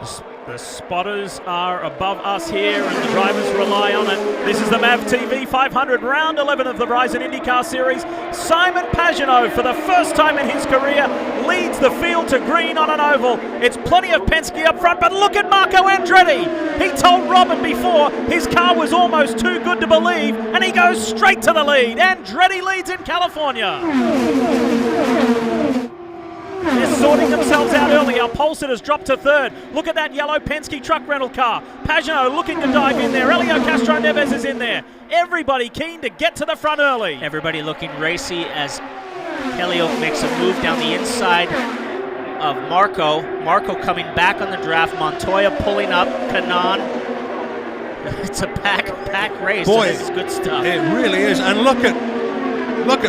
The spotters are above us here and the drivers rely on it. This is the MavTV 500, round 11 of the Verizon IndyCar Series. Simon Pagenaud, for the first time in his career, leads the field to green on an oval. It's plenty of Penske up front, but look at Marco Andretti. He told Robin before his car was almost too good to believe, and he goes straight to the lead. Andretti leads in California. They're sorting themselves out early. Our pole sitters dropped to third. Look at that yellow Penske truck rental car. Pagenaud looking to dive in there. Helio Castroneves is in there. Everybody keen to get to the front early. Everybody looking racy as Helio makes a move down the inside of Marco. Marco coming back on the draft. Montoya pulling up. Kanaan. It's a pack race. Boy, so this is good stuff. It really is. And look at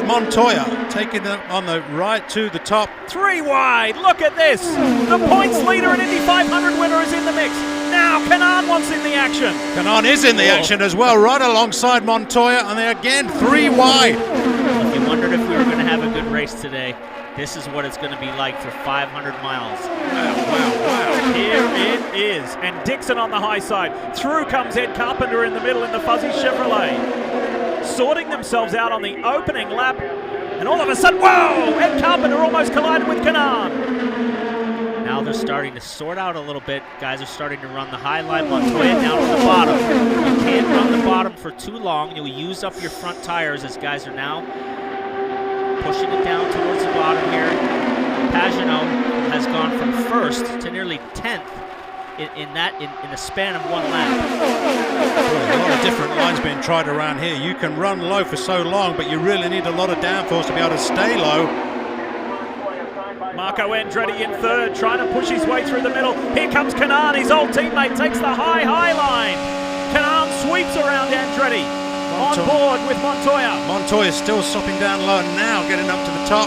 Montoya taking them on the right to the top. 3 wide. Look at this. The points leader and Indy 500 winner is in the mix. Now Kanaan wants in the action. Kanaan is in the action as well, right alongside Montoya, and they're again 3 wide. If you wondered if we were going to have a good race today, this is what it's going to be like for 500 miles. Wow. Here it is. And Dixon on the high side. Through comes Ed Carpenter in the middle in the fuzzy Chevrolet. Sorting themselves out on the opening lap. And all of a sudden, whoa! Ed Carpenter almost collided with Kanaan. Now they're starting to sort out a little bit. Guys are starting to run the high line. Montoya down to the bottom. You can't run the bottom for too long. You'll use up your front tires as guys are now pushing it down towards the bottom here. Pagenaud has gone from first to nearly 10th in the span of 1 lap. A lot of different lines being tried around here. You can run low for so long, but you really need a lot of downforce to be able to stay low. Marco Andretti in third, trying to push his way through the middle. Here comes Kanaan, his old teammate, takes the high line. Kanaan sweeps around Andretti. On board with Montoya. Montoya still stopping down low and now getting up to the top.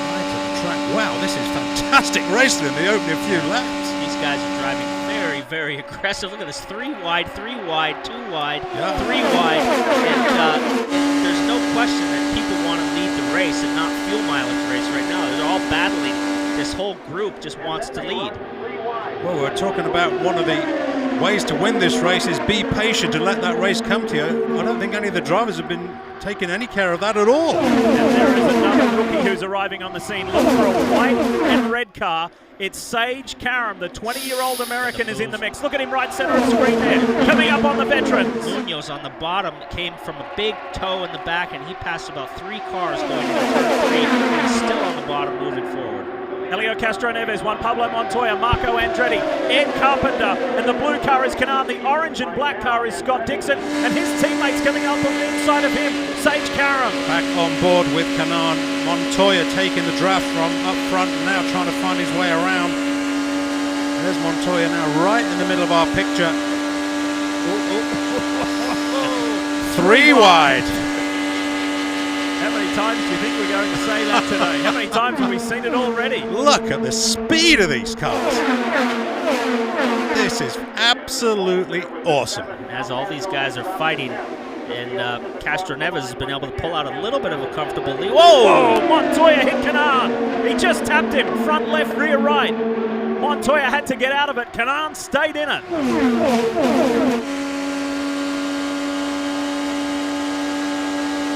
Right to the track. Wow, this is fantastic racing in the opening few laps. These guys are driving very, very aggressive. Look at this, 3 wide, 3 wide, 2 wide, 3 wide. And there's no question that people want to lead the race and not fuel mileage race right now. They're all battling. This whole group just wants to lead. Well, we're talking about one of the ways to win this race is be patient and let that race come to you. I don't think any of the drivers have been taking any care of that at all. And there is another rookie who's arriving on the scene. Look for a white and red car. It's Sage Karam, the 20-year-old American, is in the mix. Look at him right center of the screen there, coming up on the veterans. Munoz on the bottom came from a big toe in the back, and he passed about 3 cars going into turn 3, and he's still on the bottom moving forward. Helio Castroneves, Juan Pablo Montoya, Marco Andretti, Ed Carpenter, and the blue car is Kanaan. The orange and black car is Scott Dixon, and his teammates coming up on the inside of him, Sage Karam. Back on board with Kanaan. Montoya taking the draft from up front and now trying to find his way around. There's Montoya now right in the middle of our picture. 3 wide. How many times do you think we're going to say that today? How many times have we seen it already? Look at the speed of these cars. This is absolutely awesome. As all these guys are fighting, and Castroneves has been able to pull out a little bit of a comfortable lead. Whoa! Montoya hit Kanaan. He just tapped him, front left, rear right. Montoya had to get out of it. Kanaan stayed in it.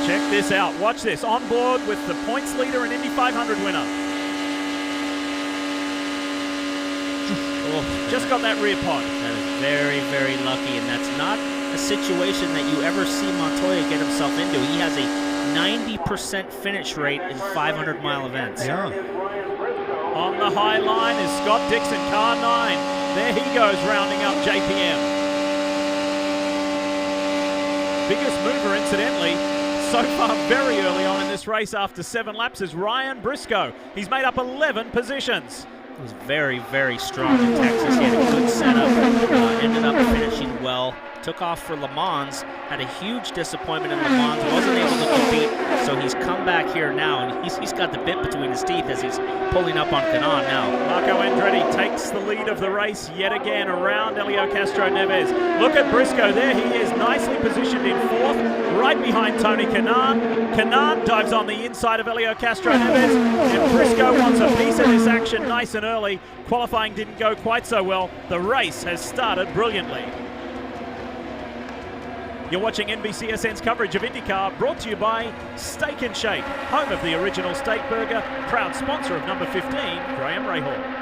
Check this out. Watch this. On board with the points leader and Indy 500 winner. Oh, just got that rear pod. That is very, very lucky, and that's not a situation that you ever see Montoya get himself into. He has a 90% finish rate in 500-mile events. Yeah. On the high line is Scott Dixon, car 9. There he goes, rounding up JPM. Biggest mover, incidentally, so far very early on in this race after 7 laps is Ryan Briscoe. He's made up 11 positions. He was very, very strong in Texas. He had a good setup, ended up finishing well. Took off for Le Mans, had a huge disappointment in Le Mans, wasn't able to compete, so he's come back here now, and he's got the bit between his teeth as he's pulling up on Kanaan now. Marco Andretti Andretti takes the lead of the race yet again around Helio Castro Neves. Look at Briscoe there. He is nicely positioned in fourth, right behind Tony Kanaan. Kanaan dives on the inside of Helio Castro Neves, and Briscoe wants a piece of this action nice and early. Qualifying didn't go quite so well. The race has started brilliantly. You're watching NBCSN's coverage of IndyCar, brought to you by Steak and Shake, home of the original steak burger, proud sponsor of number 15, Graham Rahal.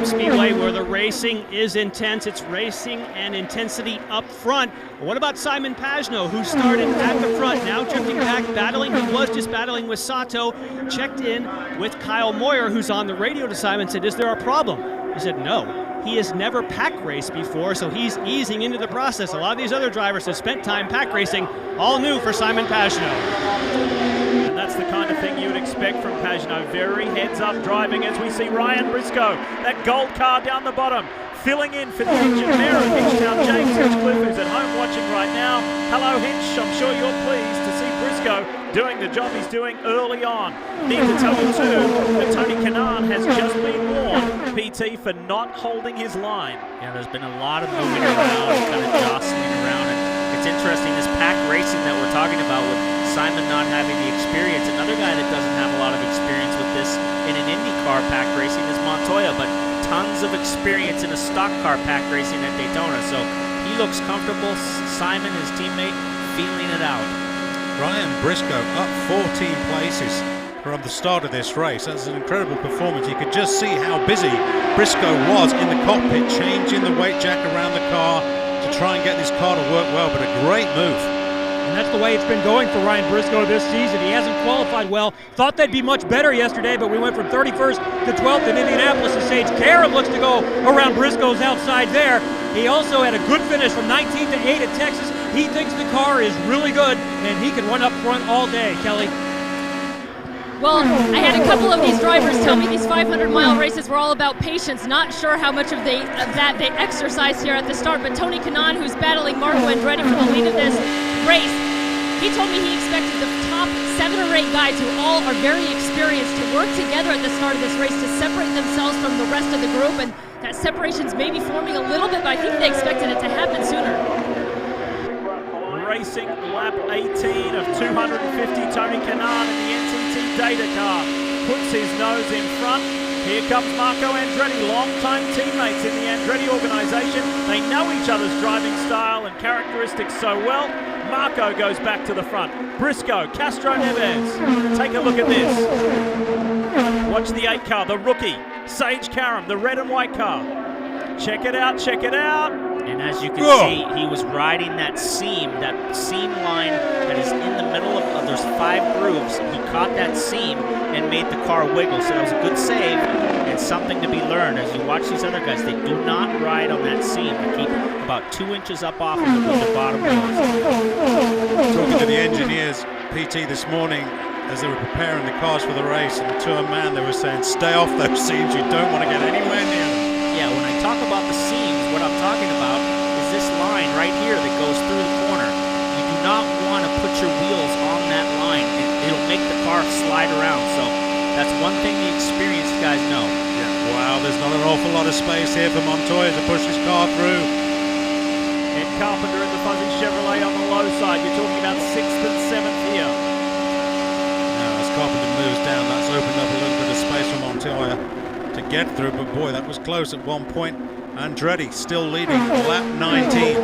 Speedway, where the racing is intense. It's racing and intensity up front. What about Simon Pagenaud, who started at the front, now drifting back, battling? He was just battling with Sato. Checked in with Kyle Moyer, who's on the radio to Simon, said, "Is there a problem?" He said, "No." He has never pack raced before, so he's easing into the process. A lot of these other drivers have spent time pack racing. All new for Simon Pagenaud. And that's the kind of thing you would expect from Pagenaud. Very heads-up driving as we see Ryan Briscoe, that gold car down the bottom, filling in for the engine mayor of Hinchtown, James Hinchcliffe, who's at home watching right now. Hello, Hinch. I'm sure you're pleased to see Briscoe doing the job he's doing early on. Need to tell you, too, that Tony Kanaan has just been warned, PT, for not holding his line. Yeah, there's been a lot of moving around, kind of jostling around. And it's interesting, this pack racing that we're talking about with Simon not having the experience. Another guy that doesn't have a lot of experience with this in an IndyCar pack racing is Montoya, but tons of experience in a stock car pack racing at Daytona. So he looks comfortable. Simon, his teammate, feeling it out. Ryan Briscoe up 14 places from the start of this race. That's an incredible performance. You could just see how busy Briscoe was in the cockpit, changing the weight jack around the car to try and get this car to work well, but a great move. And that's the way it's been going for Ryan Briscoe this season. He hasn't qualified well. Thought they'd be much better yesterday, but we went from 31st to 12th in Indianapolis, and Sage Karam looks to go around Briscoe's outside there. He also had a good finish from 19th to 8 at Texas. He thinks the car is really good, and he can run up front all day, Kelly. Well, I had a couple of these drivers tell me these 500-mile races were all about patience. Not sure how much of that they exercised here at the start, but Tony Kanaan, who's battling Marco Andretti for the lead of this race, he told me he expected the top 7 or 8 guys who all are very experienced to work together at the start of this race to separate themselves from the rest of the group, and that separation's maybe forming a little bit, but I think they expected it to happen sooner. Racing lap 18 of 250, Tony Kanaan in the NTT Data car puts his nose in front. Here comes Marco Andretti, long-time teammates in the Andretti organization. They know each other's driving style and characteristics so well. Marco goes back to the front. Briscoe, Castro Neves. Take a look at this. Watch the 8 car, the rookie. Sage Karam, the red and white car. Check it out, check it out. And as you can see, he was riding that seam line that is in the middle of there's 5 grooves. He caught that seam and made the car wiggle. So that was a good save and something to be learned. As you watch these other guys, they do not ride on that seam. They keep about 2 inches up off of the bottom wheels. Talking to the engineers, PT, this morning, as they were preparing the cars for the race, and to a man they were saying, stay off those seams, you don't want to get anywhere near them. Yeah, when I talk about the seams, what I'm talking about is this line right here that goes through the corner. You do not want to put your wheels on that line. It'll make the car slide around. So that's one thing the experienced guys know. Yeah. Wow, there's not an awful lot of space here for Montoya to push his car through. Ed Carpenter in the fuzzy Chevrolet on the low side. You're talking about 6th and 7th here. Now as Carpenter moves down, that's opened up a little bit of space for Montoya to get through, but boy, that was close at one point. Andretti still leading lap 19.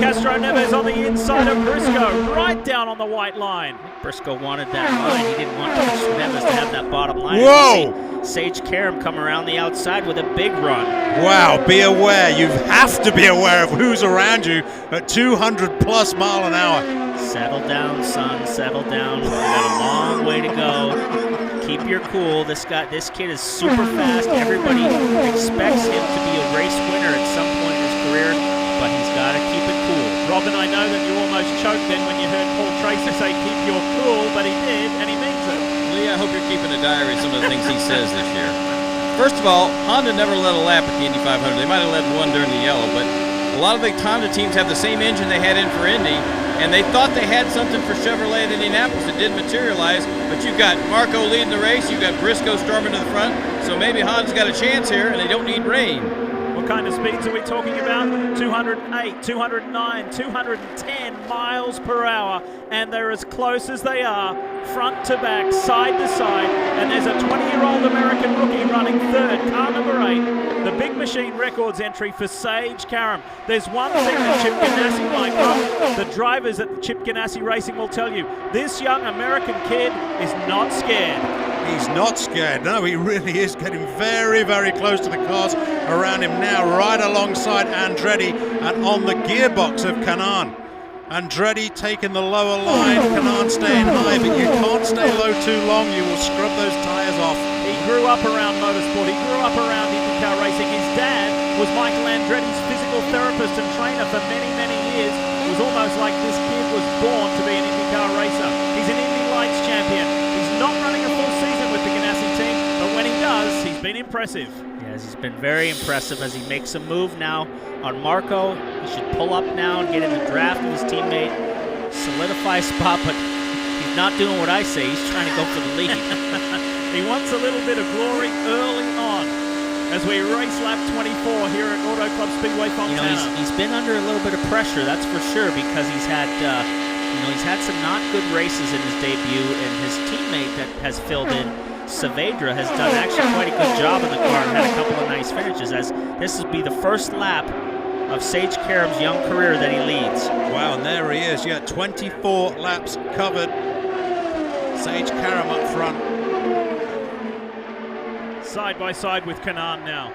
Castro Neves on the inside of Briscoe, right down on the white line. Briscoe wanted that line. He didn't want Neves to have that bottom line. Whoa! Sage Karam come around the outside with a big run. Wow, be aware. You have to be aware of who's around you at 200 plus mile an hour. Settle down, son. Settle down. We've got a long way to go. Keep your cool. This kid is super fast. Everybody expects him to be a race winner at some point in his career, but he's got to keep it cool. Robin, I know that you almost choked then when you heard Paul Tracy say keep your cool, but he did, and he means it. Lee, I hope you're keeping a diary of some of the things he says this year. First of all, Honda never led a lap at the Indy 500. They might have led one during the yellow, but a lot of the Honda teams have the same engine they had in for Indy, and they thought they had something for Chevrolet at Indianapolis. It didn't materialize, but you've got Marco leading the race, you've got Briscoe storming to the front, so maybe Honda's got a chance here, and they don't need rain. What kind of speeds are we talking about? 208, 209, 210 miles per hour, and they're as close as they are, front to back, side to side, and there's a 20-year-old American rookie running third, car number 8. The Big Machine Records entry for Sage Karam. There's one thing that Chip Ganassi might know. The drivers at Chip Ganassi Racing will tell you, this young American kid is not scared. He's not scared. No, he really is getting very, very close to the cars around him now, right alongside Andretti and on the gearbox of Kanaan. Andretti taking the lower line, Kanaan staying high, but you can't stay low too long. You will scrub those tires off. He grew up around motorsport. He grew up around IndyCar racing. His dad was Michael Andretti's physical therapist and trainer for many, many years. It was almost like this kid was born to be an IndyCar racer. He's an Indy Lights champion. He's not running a full season with the Ganassi team, but when he does, he's been impressive. Yes, he's been very impressive as he makes a move now on Marco. He should pull up now and get in the draft with his teammate, solidify a spot, but he's not doing what I say. He's trying to go for the lead. He wants a little bit of glory early on as we race lap 24 here at Auto Club Speedway Fontana. You know, he's been under a little bit of pressure, that's for sure, because he's had he's had some not good races in his debut, and his teammate that has filled in, Saavedra, has done actually quite a good job in the car and had a couple of nice finishes, as this will be the first lap of Sage Karam's young career that he leads. Wow, and there he is. Yeah, 24 laps covered. Sage Karam up front. Side by side with Kanaan now.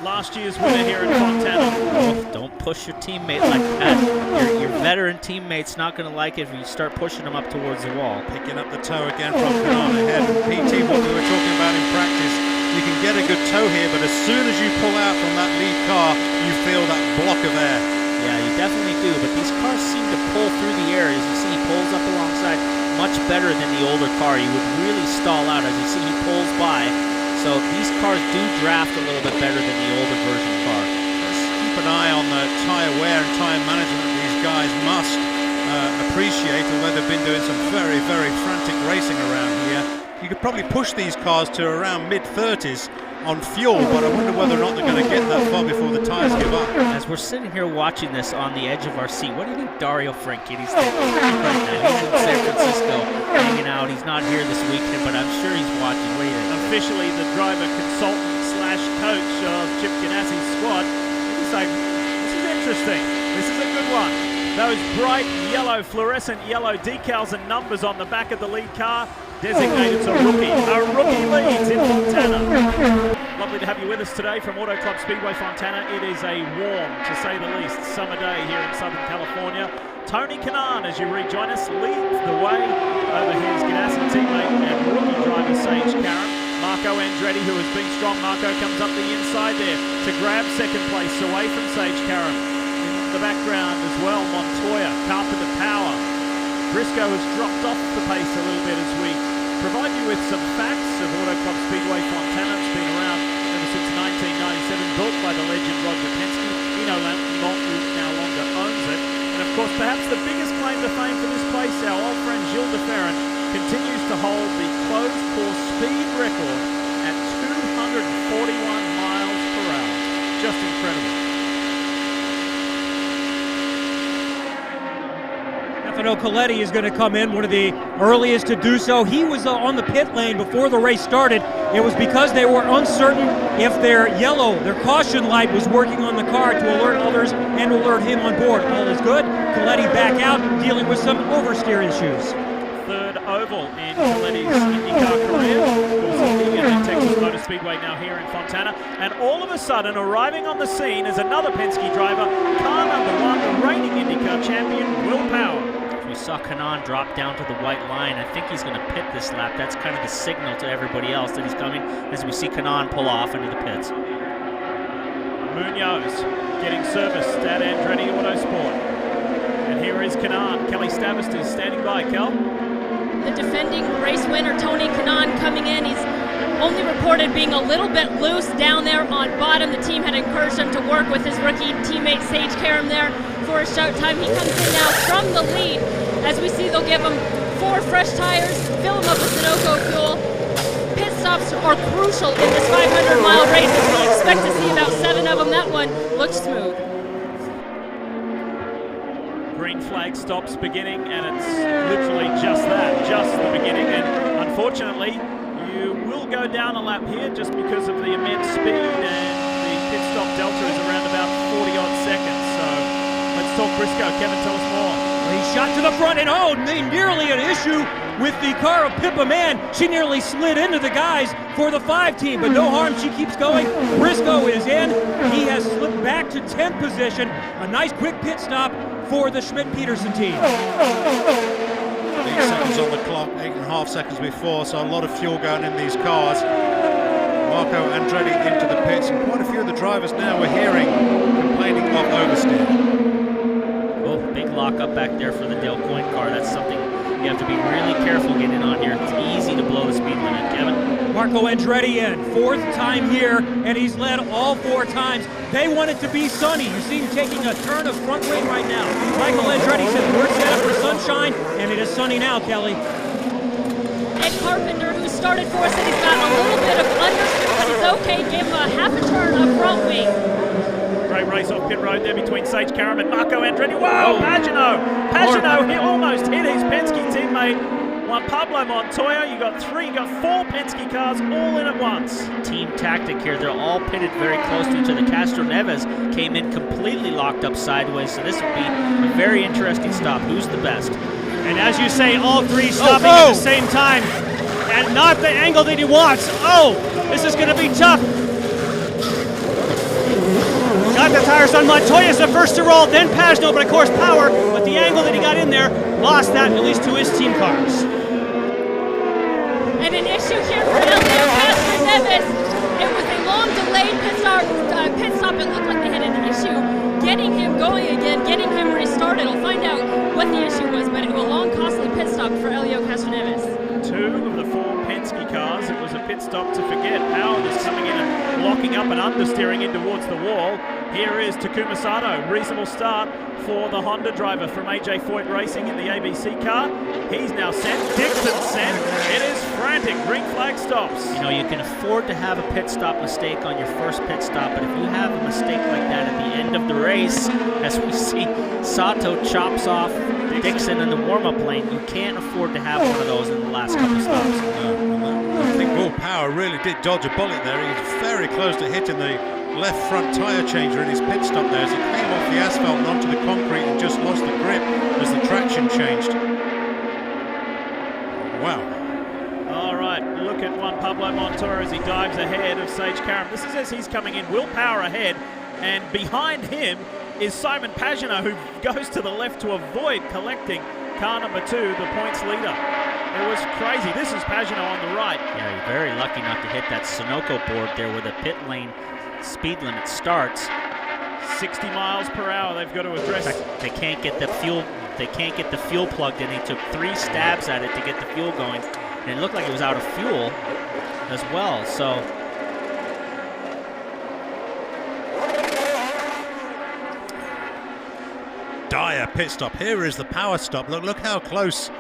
Last year's winner here at Fontana. Oh, don't push your teammate like that. Your veteran teammate's not going to like it if you start pushing him up towards the wall. Picking up the toe again from Kanaan ahead. PT, what we were talking about in practice, you can get a good toe here, but as soon as you pull out from that lead car, you feel that block of air. Yeah, you definitely do, but these cars seem to pull through the air. As you see, he pulls up alongside much better than the older car. You would really stall out. As you see, he pulls by. So these cars do draft a little bit better than the older version car. Let's keep an eye on the tire wear and tire management these guys must appreciate, although they've been doing some very, very frantic racing around here. You could probably push these cars to around mid-30s on fuel, but I wonder whether or not they're going to get that far before the tires give up. As we're sitting here watching this on the edge of our seat, what do you think Dario Franchitti's thinking right now? He's in San Francisco hanging out. He's not here this weekend, but I'm sure he's watching. What do you think? Officially the driver consultant slash coach of Chip Ganassi's squad. He's saying, this is interesting. This is a good one. Those bright yellow, fluorescent yellow decals and numbers on the back of the lead car designated a rookie. A rookie leads in Fontana. Lovely to have you with us today from Auto Club Speedway Fontana. It is a warm, to say the least, summer day here in Southern California. Tony Kanaan, as you rejoin us, leads the way over his Ganassi teammate and rookie driver Sage Karam. Marco Andretti, who has been strong. Marco comes up the inside there to grab second place away from Sage Karam. In the background as well, Montoya, Carpenter Power. Briscoe has dropped off the pace a little bit as we provide you with some facts of Auto Club Speedway Fontana. It's been around ever since 1997, built by the legend Roger Penske. He no longer owns it. And of course, perhaps the biggest claim to fame for this place, our old friend Gilles de Ferran, continues to hold the closed course speed record at 241 miles per hour. Just incredible. Stefano Coletti is going to come in, one of the earliest to do so. He was on the pit lane before the race started. It was because they were uncertain if their caution light was working on the car to alert others and alert him on board. All is good. Coletti back out, dealing with some oversteer issues. Third oval in Coletti's IndyCar career. Of course, he at Texas Motor Speedway now here in Fontana. And all of a sudden, arriving on the scene is another Penske driver, car number 1, the reigning IndyCar champion, Will Power. We saw Kanaan drop down to the white line. I think he's going to pit this lap. That's kind of the signal to everybody else that he's coming as we see Kanaan pull off into the pits. Munoz getting serviced at Andretti Autosport. And here is Kanaan. Kelly Stavist is standing by. Kel? The defending race winner, Tony Kanaan, coming in. He's only reported being a little bit loose down there on bottom. The team had encouraged him to work with his rookie teammate Sage Karam there for a shout time. He comes in now from the lead. As we see, they'll give him 4 fresh tires, fill him up with Sunoco fuel. Pit stops are crucial in this 500-mile race. We expect to see about 7 of them. That one looks smooth. Green flag stops beginning, and it's literally just that, just the beginning. And unfortunately, you will go down a lap here just because of the immense speed, and the pit stop delta is around about 40-odd seconds. So let's talk Briscoe. Kevin, tell us more. He shot to the front, and nearly an issue with the car of Pippa Mann. She nearly slid into the guys for the 5 team, but no harm. She keeps going. Briscoe is in. He has slipped back to 10th position. A nice quick pit stop for the Schmidt-Peterson team. 8 seconds on the clock, 8.5 seconds before, so a lot of fuel going in these cars. Marco Andretti into the pits, and quite a few of the drivers now we're hearing complaining of oversteer. Oh, big lockup back there for the Dale Coyne car. That's something you have to be really careful getting on here. It's easy to blow the speed limit. Kevin? Marco Andretti in, 4th time here, and he's led all 4 times. They want it to be sunny. You see him taking a turn of front wing right now. Michael Andretti said we're set up for sunshine, and it is sunny now, Kelly. Ed Carpenter, who started for us, said he's got a little bit of understeer, but it's okay. Give him a half a turn of front wing. Great race off pit road there between Sage Karam and Marco Andretti. Wow, Pagano, he almost hit his Penske teammate. Juan Pablo Montoya. You got 4 Penske cars all in at once. Team tactic here. They're all pitted very close to each other. Castro Neves came in completely locked up sideways, so this would be a very interesting stop. Who's the best? And as you say, all 3 stopping at the same time, and not the angle that he wants. Oh, this is going to be tough. Got the tires on. Montoya's the first to roll, then Pagano, but of course Power, with the angle that he got in there, lost that, at least to his team cars. And an issue here for Elio Castro Neves. It was a long delayed pit stop. It looked like they had an issue getting him going again, getting him restarted. I'll find out what the issue was, but it was a long, costly pit stop for Elio Castro Neves. 2 of the 4 Penske cars. It was a pit stop to forget. Power is coming in and locking up and understeering in towards the wall. Here is Takuma Sato. Reasonable start for the Honda driver from AJ Foyt Racing in the ABC car. He's now sent. Dixon sent. It is frantic. Green flag stops. You know, you can afford to have a pit stop mistake on your first pit stop, but if you have a mistake like that at the end of the race, as we see Sato chops off Dixon in the warm-up lane, you can't afford to have one of those in the last couple stops. I think Will Power really did dodge a bullet there. He was very close to hitting the left front tyre changer in his pit stop there as he came off the asphalt and onto the concrete and just lost the grip as the traction changed. Wow. All right, look at Juan Pablo Montoya as he dives ahead of Sage Karam. This is as he's coming in. Will Power ahead, and behind him is Simon Pagenaud, who goes to the left to avoid collecting car number 2, the points leader. It was crazy. This is Pagenaud on the right. Yeah, you're very lucky not to hit that Sunoco board there where the pit lane speed limit starts. 60 miles per hour they've got to address. They can't get the fuel. They can't get the fuel plugged in. He took 3 stabs at it to get the fuel going, and it looked like it was out of fuel as well. So Dire pit stop. Here is the power stop. Look how close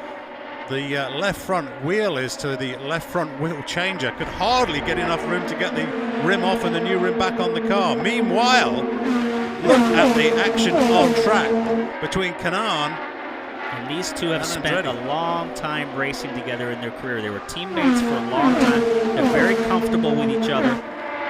the left front wheel is to the left front wheel changer. Could hardly get enough room to get the rim off and the new rim back on the car. Meanwhile, look at the action on track between Kanaan and these two have and spent Andretti. a long time racing together in their career. They were teammates for a long time. They're very comfortable with each other.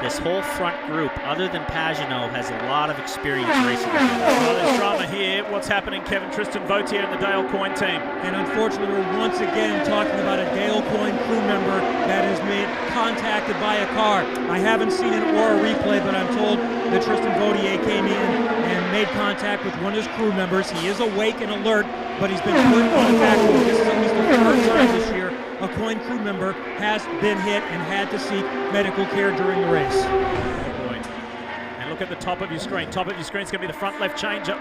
This whole front group, other than Pagenaud, has a lot of experience racing together. Well, there's drama here. What's happening? Kevin Tristan Vautier and the Dale Coyne team. And unfortunately, we're once again talking about a Dale Coyne crew member that is made contacted by a car. I haven't seen it or a replay, but I'm told that Tristan Vautier came in and made contact with one of his crew members. He is awake and alert, but he's been put on the back road. This is at least the third time this year a Coyne crew member has been hit and had to seek medical care during the race. Oh boy. And look at the top of your screen. Top of your screen is going to be the front left changer.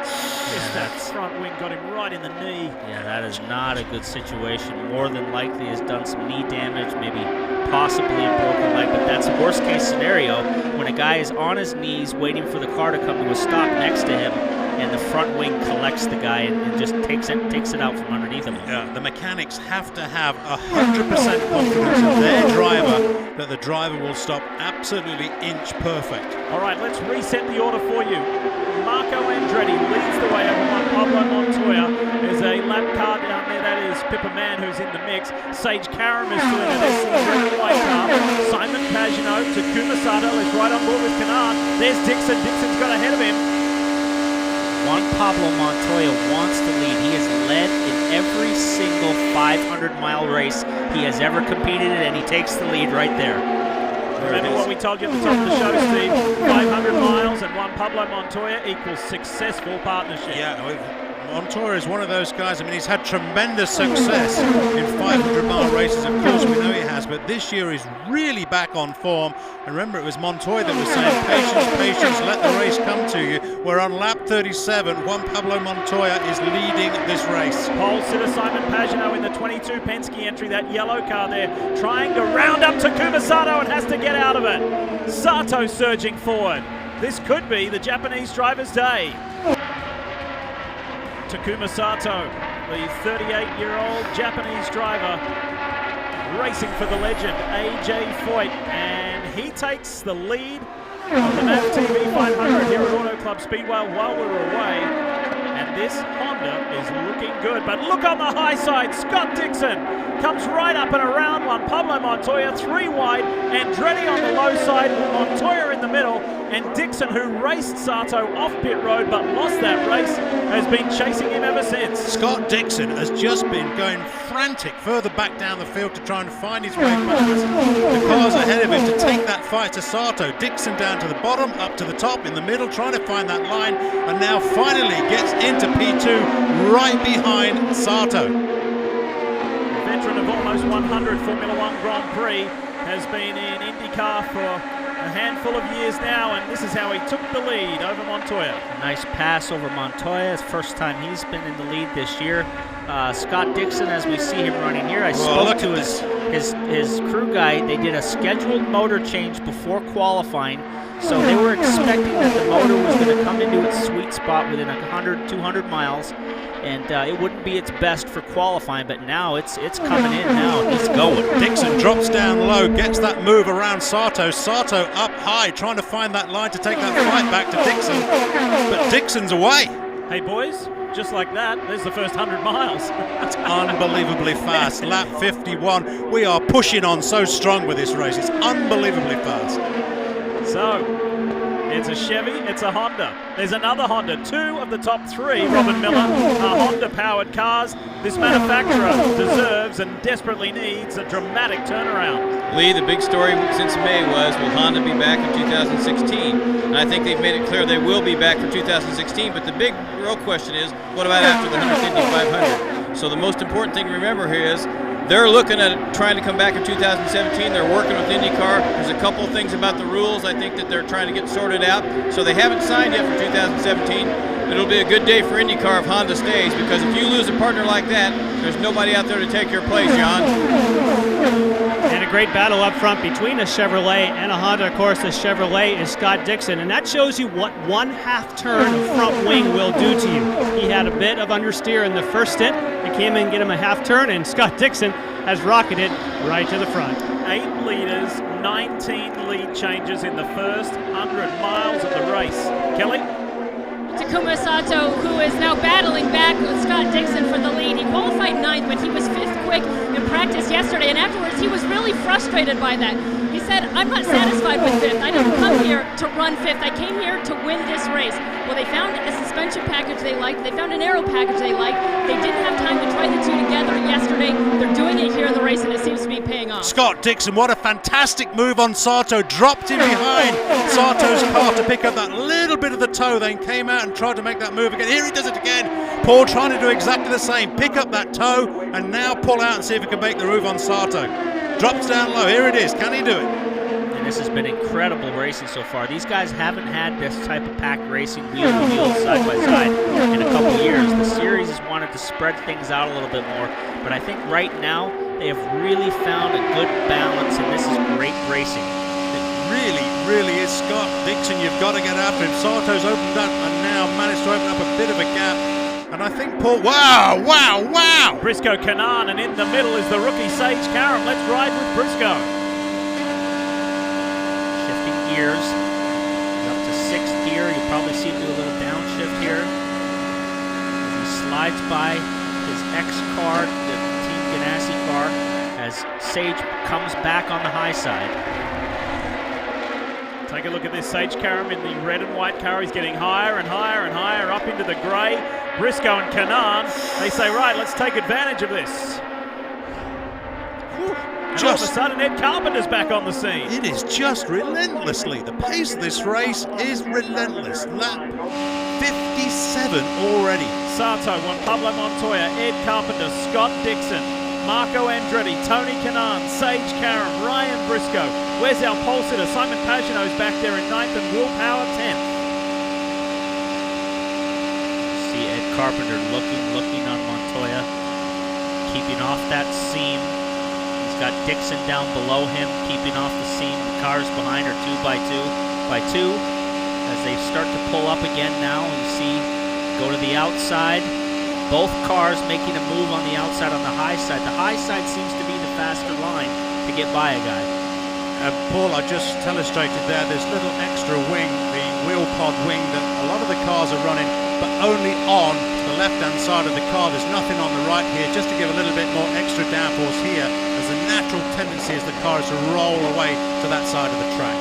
Just that front wing got him right in the knee. Yeah, that is not a good situation. More than likely has done some knee damage, maybe possibly a broken leg, but that's a worst case scenario when a guy is on his knees waiting for the car to come to a stop next to him and the front wing collects the guy and just takes it out from underneath him. Yeah, the mechanics have to have 100% confidence in their driver that the driver will stop absolutely inch perfect. All right, let's reset the order for you. Marco Andretti leads the way over Juan Pablo Montoya. There's a lap car down there. That is Pippa Mann, who's in the mix. Sage Karam is doing it. There's the red and white car. Simon Pagenaud, Takuma Sato is right on board with Kanaan. There's Dixon. Dixon's got ahead of him. Juan Pablo Montoya wants to lead. He has led in every single 500-mile race he has ever competed in, and he takes the lead right there. Remember what we told you at the top of the show, Steve? 500 miles and Juan Pablo Montoya equals successful partnership. Yeah, Montoya is one of those guys. I mean, he's had tremendous success in 500-mile races. Of course, we know he has, but this year he's really back on form. And remember, it was Montoya that was saying, patience, patience, let the race come to you. We're on lap 37. Juan Pablo Montoya is leading this race. Pole sitter Simon Pagenaud in the 22 Penske entry, that yellow car there, trying to round up Takuma Sato and has to get out of it. Sato surging forward. This could be the Japanese driver's day. Takuma Sato, the 38-year-old Japanese driver, racing for the legend AJ Foyt, and he takes the lead of the MavTV 500 here at Auto Club Speedway while we were away. And this Honda is looking good, but look on the high side, Scott Dixon comes right up and around Juan Pablo Montoya, 3 wide, Andretti on the low side, Montoya in the middle, and Dixon, who raced Sato off pit road but lost that race, has been chasing him ever since. Scott Dixon has just been going frantic further back down the field to try and find his way past the cars ahead of him to take that fight to Sato. Dixon down to the bottom, up to the top, in the middle, trying to find that line, and now finally gets into P2 right behind Sato. Veteran of almost 100 Formula One Grand Prix, has been in IndyCar for a handful of years now, and this is how he took the lead over Montoya. Nice pass over Montoya. It's the first time he's been in the lead this year. Scott Dixon, as we see him running here, I spoke to his crew guy. They did a scheduled motor change before qualifying, so they were expecting that the motor was going to come into its sweet spot within 100, 200 miles, and it wouldn't be its best for qualifying, but now it's coming in now, and he's going. Dixon drops down low, gets that move around Sato. Sato up high, trying to find that line to take that flight back to Dixon, but Dixon's away. Hey, boys, just like that, there's the first 100 miles. That's unbelievably fast. Lap 51. We are pushing on so strong with this race. It's unbelievably fast. So, it's a Chevy, it's a Honda. There's another Honda. 2 of the top 3, Robin Miller, are Honda-powered cars. This manufacturer deserves and desperately needs a dramatic turnaround. Lee, the big story since May was, will Honda be back in 2016? And I think they've made it clear they will be back for 2016, but the big real question is, what about after the 100 Indy 500? So the most important thing to remember here is, they're looking at trying to come back in 2017. They're working with IndyCar. There's a couple of things about the rules I think that they're trying to get sorted out. So they haven't signed yet for 2017. It'll be a good day for IndyCar if Honda stays, because if you lose a partner like that, there's nobody out there to take your place, John. And a great battle up front between a Chevrolet and a Honda. Of course, the Chevrolet is Scott Dixon, and that shows you what 1/2 turn of front wing will do to you. He had a bit of understeer in the first stint. It came in and get him a 1/2 turn, and Scott Dixon has rocketed right to the front. 8 leaders, 19 lead changes in the first 100 miles of the race. Kelly? Takuma Sato, who is now battling back with Scott Dixon for the lead. He qualified 9th, but he was 5th quick in practice yesterday, and afterwards he was really frustrated by that. He said, I'm not satisfied with 5th. I didn't come here to run 5th. I came here to win this race. Well, they found a suspension package they liked. They found an aero package they liked. They didn't have time to try the two together yesterday. They're doing it here in the race, and it seems to be paying off. Scott Dixon, what a fantastic move on Sato. Dropped in behind Sato's car to pick up that little bit of the toe, then came out and tried to make that move again. Here he does it again. Paul trying to do exactly the same. Pick up that toe and now pull out and see if he can make the move on Sato. Drops down low. Here it is. Can he do it? And this has been incredible racing so far. These guys haven't had this type of pack racing wheel to wheel, side by side, in a couple years. The series has wanted to spread things out a little bit more, but I think right now they have really found a good balance, and this is great racing. Really is Scott Dixon. You've got to get after him. Sato's opened up and now managed to open up a bit of a gap. And I think Paul, wow! Briscoe Canaan, and in the middle is the rookie Sage Karam. Let's ride with Briscoe. Shifting gears. He's up to 6th gear. You probably see him do a little downshift here. As he slides by his X-car, the Team Ganassi car, as Sage comes back on the high side. Take a look at this Sage Karam in the red and white car. He's getting higher and higher and higher up into the grey. Briscoe and Canaan, they say, right, let's take advantage of this. And all of a sudden, Ed Carpenter's back on the scene. It is just relentlessly. The pace of this race is relentless. Lap 57 already. Sato, Juan Pablo Montoya, Ed Carpenter, Scott Dixon, Marco Andretti, Tony Kanaan, Sage Karam, Ryan Briscoe. Where's our pole sitter? Simon Pagenaud's back there in 9th and Will Power 10th. See Ed Carpenter looking on Montoya, keeping off that seam. He's got Dixon down below him, keeping off the seam. The cars behind are 2 by 2. As they start to pull up again now, you see go to the outside. Both cars making a move on the outside on the high side. The high side seems to be the faster line to get by a guy. Paul, I just illustrated there, there's little extra wing, the wheel pod wing that a lot of the cars are running, but only on the left-hand side of the car. There's nothing on the right here, just to give a little bit more extra downforce here, as the natural tendency is the cars to roll away to that side of the track.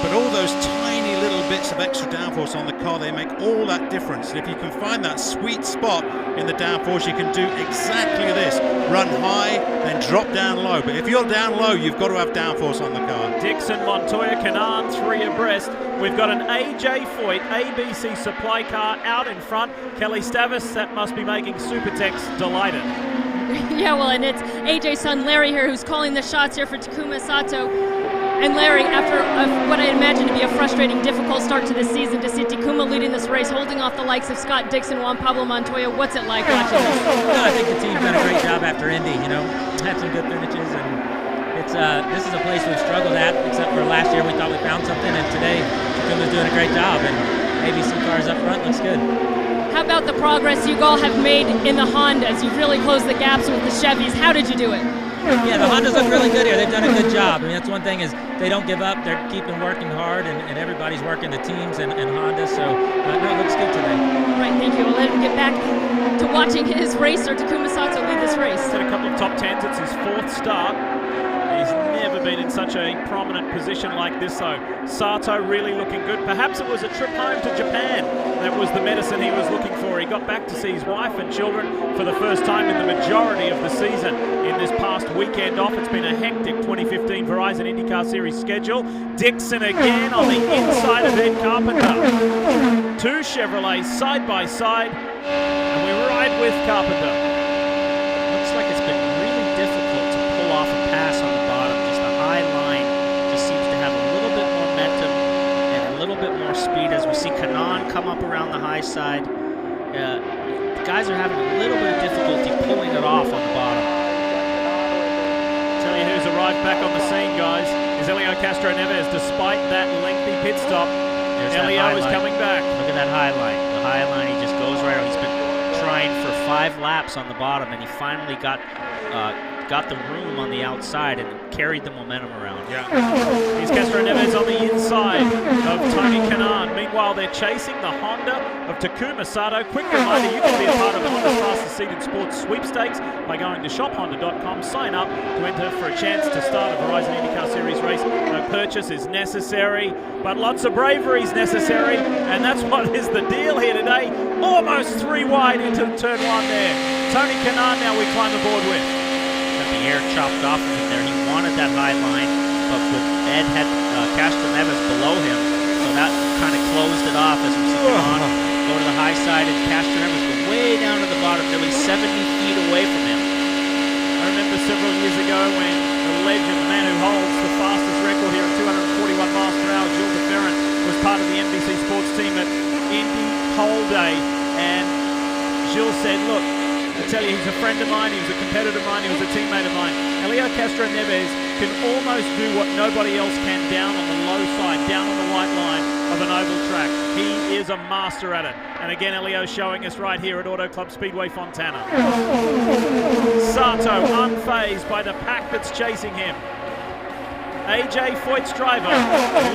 But all those tiny little bits of extra downforce on the car, they make all that difference. And if you can find that sweet spot in the downforce, you can do exactly this. Run high, then drop down low. But if you're down low, you've got to have downforce on the car. Dixon, Montoya, Canaan, 3 abreast. We've got an AJ Foyt ABC supply car out in front. Kelly Stavis, that must be making Supertex delighted. Yeah, well, and it's AJ's son Larry here who's calling the shots here for Takuma Sato. And Larry, after what I imagine to be a frustrating, difficult start to the season, to see Takuma leading this race, holding off the likes of Scott Dixon, Juan Pablo Montoya, what's it like watching this? Well, I think the team's done a great job after Indy. Had some good finishes, and this is a place we've struggled at, except for last year we thought we found something, and today Takuma's doing a great job, and maybe some cars up front looks good. How about the progress you all have made in the Hondas? You've really closed the gaps with the Chevys. How did you do it? Yeah, the Hondas look really good here. They've done a good job. I mean, that's one thing is they don't give up. They're keeping working hard, and everybody's working, the teams and Honda. So no, it looks good today. All right, thank you. We'll let him get back to watching his racer, Takuma Sato, lead this race. He's had a couple of top tens. It's his fourth start. He's never been in such a prominent position like this, though. Sato really looking good. Perhaps it was a trip home to Japan that was the medicine he was looking for. He got back to see his wife and children for the first time in the majority of the season in this past weekend off. It's been a hectic 2015 Verizon IndyCar Series schedule. Dixon again on the inside of Ed Carpenter. Two Chevrolets side by side, and we ride with Carpenter. Looks like it's been really difficult to pull off a pass on the bottom. Just the high line just seems to have a little bit more momentum and a little bit more speed as we see Kanan come up around the high side. The guys are having a little bit of difficulty pulling it off on the bottom. Tell you who's arrived back on the scene, guys, is Elio Castro Neves. Despite that lengthy pit stop, Elio is coming back. Look at that high line. The high line, he just goes right. He's been trying for 5 laps on the bottom, and he finally got the room on the outside and carried the momentum around. Yeah. Here's Castro Neves on the inside of Tony Kanaan. Meanwhile, they're chasing the Honda of Takuma Sato. Quick reminder, you can be a part of Honda's Fastest Seated Sports sweepstakes by going to shophonda.com. Sign up to enter for a chance to start a Verizon IndyCar Series race. No purchase is necessary, but lots of bravery is necessary, and that's what is the deal here today. Almost 3 wide into turn 1 there. Tony Kanaan now we climb aboard with. The air chopped off of him there. He wanted that high line, but with Ed had Castro Neves below him, so that kind of closed it off as we see Kanan go to the high side, and Castro Neves go way down to the bottom, nearly 70 feet away from him. I remember several years ago when the legend, the man who holds the fastest record here at 241 miles per hour, Gilles de Ferran, was part of the NBC Sports team at Indy Pole Day, and Gilles said, look, I tell you, he's a friend of mine, he was a competitor of mine, he was a teammate of mine. Elio Castro Neves can almost do what nobody else can down on the low side, down on the white line of an oval track. He is a master at it. And again, Elio showing us right here at Auto Club Speedway Fontana. Sato unfazed by the pack that's chasing him. AJ Foyt's driver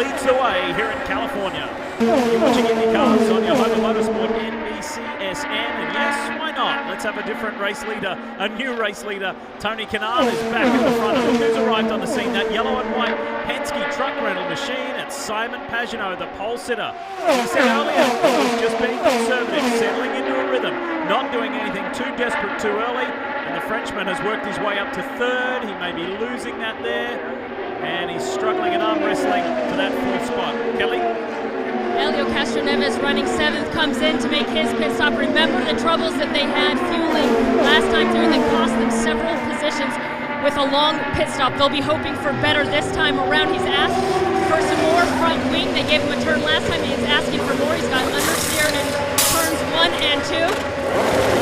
leads the way here in California. You're watching IndyCars on your home of motorsport, NBCSN, and yes, why not? Let's have a different race leader, a new race leader. Tony Kanaan is back in the front. Look who's arrived on the scene, that yellow and white Penske truck rental machine. It's Simon Pagenaud, the pole sitter. He said earlier he was just being conservative, settling into a rhythm, not doing anything too desperate too early, and the Frenchman has worked his way up to 3rd. He may be losing that there, and he's struggling and arm wrestling to that 4th spot. Kelly? Elio Castro Neves running 7th comes in to make his pit stop. Remember the troubles that they had fueling last time through that cost them several positions with a long pit stop. They'll be hoping for better this time around. He's asked for some more front wing. They gave him a turn last time. He's asking for more. He's got understeered in turns 1 and 2.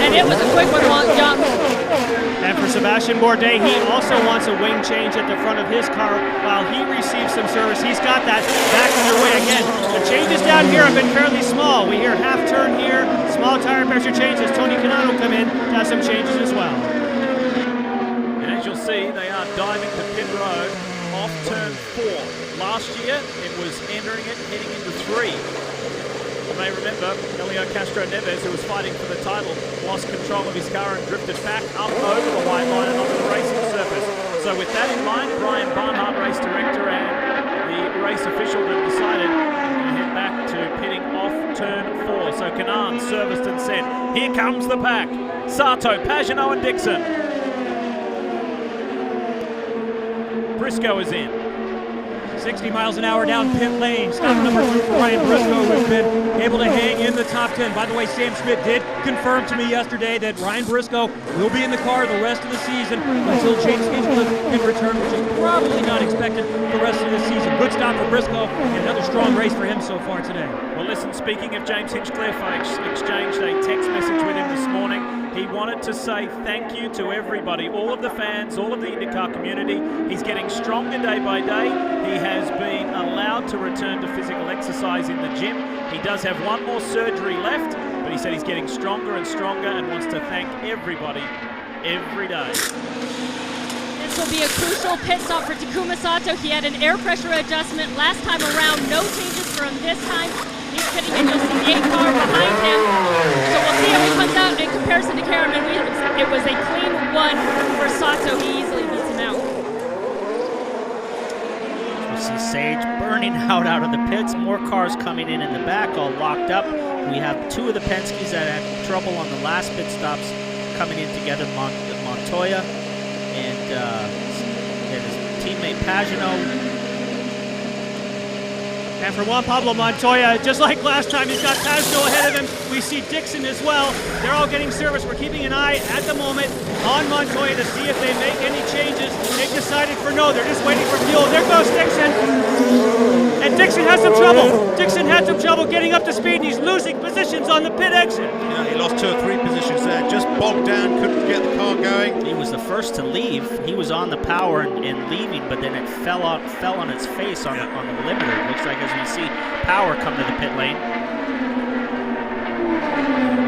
And it was a quick one, Young. And for Sebastian Bourdais, he also wants a wing change at the front of his car while he receives some service. He's got that back underway. Again, the changes down here have been fairly small. We hear half turn here, small tire pressure changes. Tony Kanaan will come in to have some changes as well. And as you'll see, they are diving to pit road off turn 4. Last year, it was entering it, heading into 3. You may remember Elio Castro Neves, who was fighting for the title, lost control of his car and drifted back up over the white line and onto the racing surface. So with that in mind, Brian Barnhart, race director, and the race official have decided to head back to pitting off turn 4. So Kanaan serviced and said, here comes the pack. Sato, Pagenaud and Dixon. Briscoe is in. 60 miles an hour down pit lane. Stop number 2 for Ryan Briscoe, who's been able to hang in the top 10. By the way, Sam Schmidt did confirm to me yesterday that Ryan Briscoe will be in the car the rest of the season until James Hinchcliffe can return, which is probably not expected the rest of the season. Good stop for Briscoe, and another strong race for him so far today. Well, listen, speaking of James Hinchcliffe, I exchanged a text message with him this morning. He wanted to say thank you to everybody, all of the fans, all of the IndyCar community. He's getting stronger day by day. He has been allowed to return to physical exercise in the gym. He does have one more surgery left, but he said he's getting stronger and stronger and wants to thank everybody every day. This will be a crucial pit stop for Takuma Sato. He had an air pressure adjustment last time around. No changes for him this time. He's pitting in just the 8 car behind him. So we'll see how he comes out in comparison to Karaman. It was a clean one for Sato. He easily beats him out. We see Sage burning out of the pits. More cars coming in the back, all locked up. We have 2 of the Penske's that had trouble on the last pit stops coming in together. Montoya and his teammate Pagano. And for Juan Pablo Montoya, just like last time, he's got Pagano ahead of him. We see Dixon as well. They're all getting service. We're keeping an eye at the moment on Montoya to see if they make any changes. They've decided for no. They're just waiting for fuel. There goes Dixon. And Dixon has some trouble. Dixon had some trouble getting up to speed, and he's losing positions on the pit exit. Yeah, he lost 2 or 3 positions there. Just bogged down, couldn't get the car going. He was the first to leave. He was on the power and leaving, but then it fell on its face on the limiter. It looks like as we see Power come to the pit lane.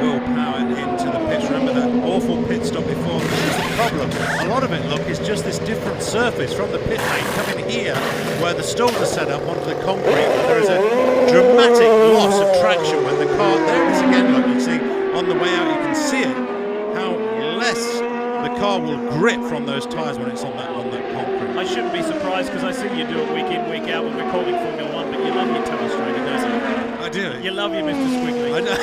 Will Power into the pits. Remember that awful pit stop before? Here's the problem. A lot of it, look, is just this different surface from the pit lane coming here, where the stalls are set up onto the concrete. There is a dramatic loss of traction when the car. There it is again. Look, you see on the way out, you can see it. How less the car will grip from those tyres when it's on that concrete. I shouldn't be surprised because I see you do it week in, week out when we're calling Formula 1, but you love your telestrator, don't you? I do. You love your Mr. Squiggly. I know.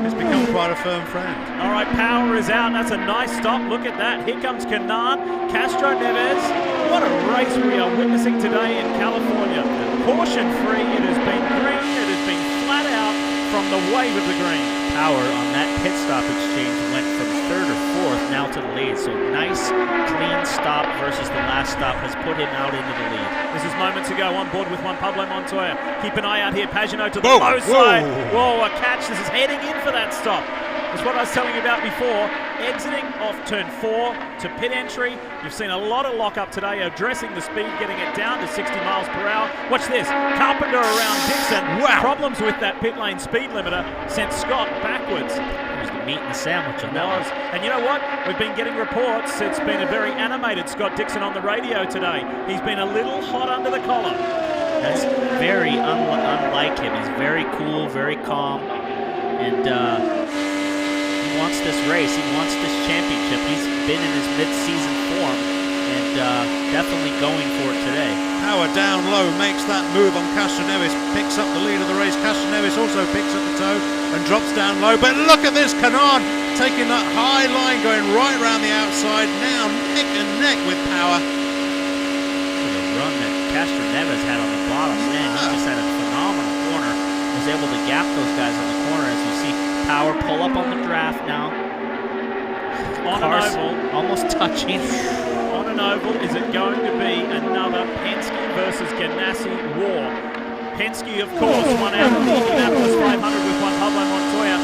It's become quite a firm friend. All right, Power is out. That's a nice stop. Look at that. Here comes Canaan, Castro Neves. What a race we are witnessing today in California. Caution free. It has been green. It has been flat out from the wave of the green. Power on that pit stop exchange went from 3rd or 4th now to the lead. So nice, clean stop versus the last stop has put him out into the lead. This is moments ago on board with Juan Pablo Montoya. Keep an eye out here. Pagano to the low side. Whoa, a catch. This is heading in for that stop. That's what I was telling you about before. Exiting off turn 4 to pit entry. You've seen a lot of lockup today, addressing the speed, getting it down to 60 miles per hour. Watch this. Carpenter around Dixon. Wow. Problems with that pit lane speed limiter sent Scott backwards. It was the meat and the sandwich on that one. And you know what? We've been getting reports. It's been a very animated Scott Dixon on the radio today. He's been a little hot under the collar. That's very unlike him. He's very cool, very calm, and he wants this race. He wants this championship. He's been in his mid-season form and definitely going for it today. Power down low, makes that move on Castroneves, picks up the lead of the race. Castroneves also picks up the toe and drops down low. But look at this, Canaan taking that high line, going right around the outside. Now neck and neck with Power. The run that Castroneves had on the bottom, man, he just had a phenomenal corner. Was able to gap those guys on the corner as you see Power pull up on the draft now. On an oval. Almost touching. On an oval, is it going to be another Penske versus Ganassi war? Penske, of course, won out of the Indianapolis 500 with Juan Pablo Montoya.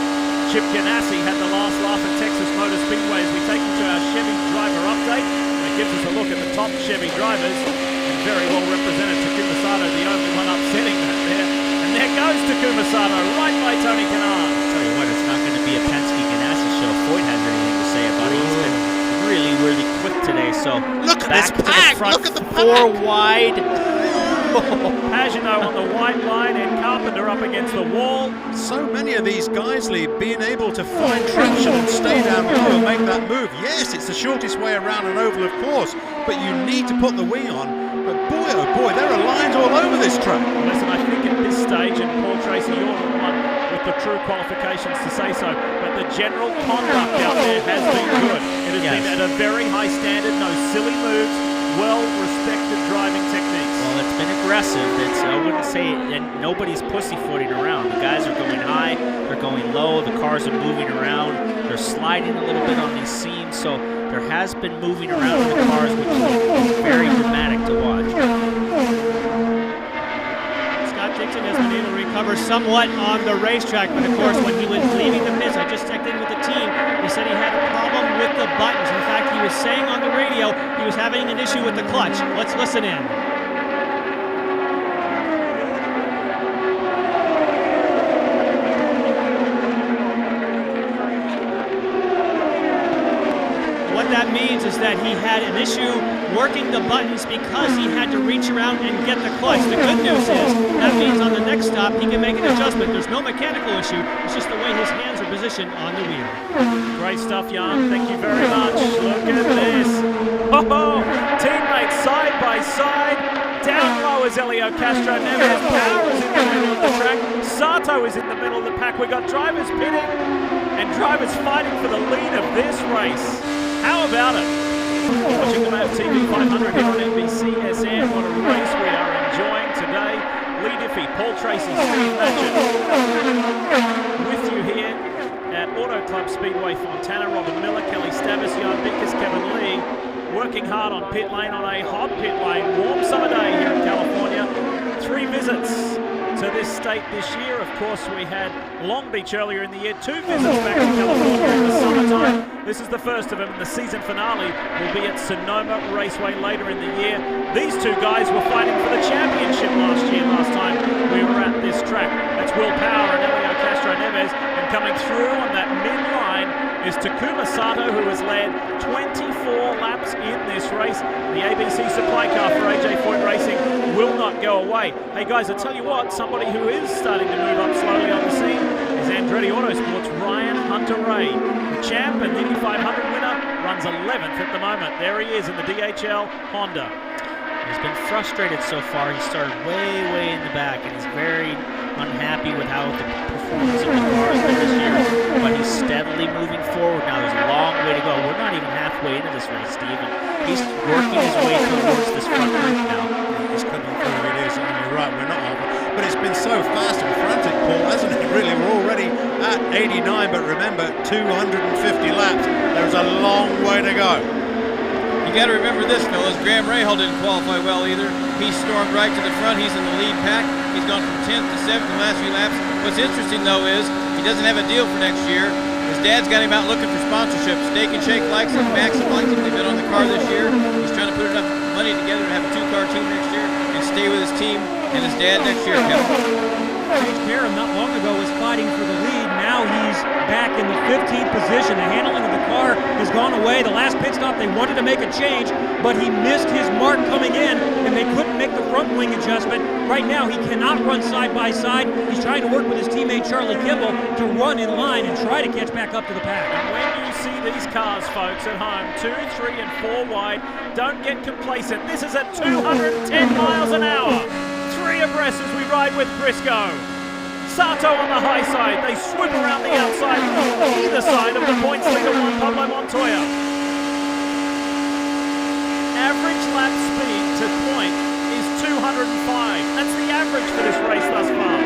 Chip Ganassi had the last laugh at Texas Motor Speedway as we take you to our Chevy driver update. And it gives us a look at the top Chevy drivers. And very well represented. Takuma Sato, the only one upsetting that there. And there goes Takuma Sato, right by Tony Kanaan. Tell you what, it's not going to be a Penske Ganassi show. Foyt has anything to say about it. He's been really, really quick today. So Look at back this to pack. the front, Look at the 4 pack. wide. Pagano on the white line and Carpenter up against the wall. So many of these guys, Lee, being able to find traction and stay down low and make that move. Yes, it's the shortest way around an oval, of course, but you need to put the wing on. But boy, oh boy, there are lines all over this track. Listen, I think at this stage, and Paul Tracy, you're the one with the true qualifications to say so, but the general conduct out there has been good. It has been at a very high standard, no silly moves, well-respected driving techniques. Well, it's been aggressive. I wouldn't say, and nobody's pussyfooting around. The guys are going high, they're going low, the cars are moving around, they're sliding a little bit on these seams, so there has been moving around in the cars, which is very dramatic to watch. Scott Dixon has been able to recover somewhat on the racetrack, but of course, when he was leaving the pits, I just checked in with the team. He said he had a problem with the buttons. In fact, he was saying on the radio he was having an issue with the clutch. Let's listen in. What that means is that he had an issue working the buttons because he had to reach around and get the clutch. The good news is that means on the next stop he can make an adjustment. There's no mechanical issue. It's just the way his hands are positioned on the wheel. Great stuff, Jan. Thank you very much. Look at this. Oh, teammates side by side. Down low is Elio Castro Neves. Power is in the middle of the track. Sato is in the middle of the pack. We've got drivers pitting and drivers fighting for the lead of this race. How about it? Watching the MavTV 500 here on NBCSN. What a race we are enjoying today. Lee Diffie, Paul Tracy, Steve Matchett with you here at Auto Club Speedway Fontana. Robin Miller, Kelly Stavis, Jan Bickers, Kevin Lee working hard on pit lane on a hot pit lane. Warm summer day here in California. 3 visits to this state this year. Of course, we had Long Beach earlier in the year. 2 visits back to California in the summertime. This is the first of them, and the season finale will be at Sonoma Raceway later in the year. These 2 guys were fighting for the championship last time we were at this track. That's Will Power and Elio Castro Neves, and coming through on that mid-line is Takuma Sato, who has led 24 laps in this race. The ABC supply car for AJ Foyt Racing will not go away. Hey guys, I'll tell you what, somebody who is starting to move up slowly on the scene is Andretti Autosport's Ryan Hunter-Reay. The champ and the Indy 500 winner runs 11th at the moment. There he is in the DHL Honda. He's been frustrated so far. He started way in the back, and he's very unhappy with how the performance of the car has been this year. But he's steadily moving forward now. There's a long way to go. We're not even halfway into this race, Steve. He's working his way towards this front group now. He's coming through, it is, and you're right, we're not over. But it's been so fast and frantic, Paul, hasn't it, really? We're already at 89, but remember, 250 laps. There's a long way to go. You got to remember this, fellas. Graham Rahal didn't qualify well either. He stormed right to the front. He's in the lead pack. He's gone from 10th to 7th in the last few laps. What's interesting, though, is he doesn't have a deal for next year. His dad's got him out looking for sponsorship. Steak and Shake likes him. Maxim likes him. They've been on the car this year. He's trying to put enough money together to have a 2-car team next year and stay with his team and his dad next year, Kevin. Sage Karam not long ago was fighting for the lead. Now he's back in the 15th position. The handling of the car has gone away. The last pit stop, they wanted to make a change, but he missed his mark coming in, and they couldn't make the front wing adjustment. Right now, he cannot run side by side. He's trying to work with his teammate Charlie Kimball to run in line and try to catch back up to the pack. And when you see these cars, folks, at home, 2, 3, and 4 wide, don't get complacent. This is at 210 miles an hour. 3 abreast as we ride with Briscoe. Sato on the high side. They swoop around the outside, either side of the points leader, Juan Pablo Montoya. Average lap speed to point is 205. That's the average for this race thus far.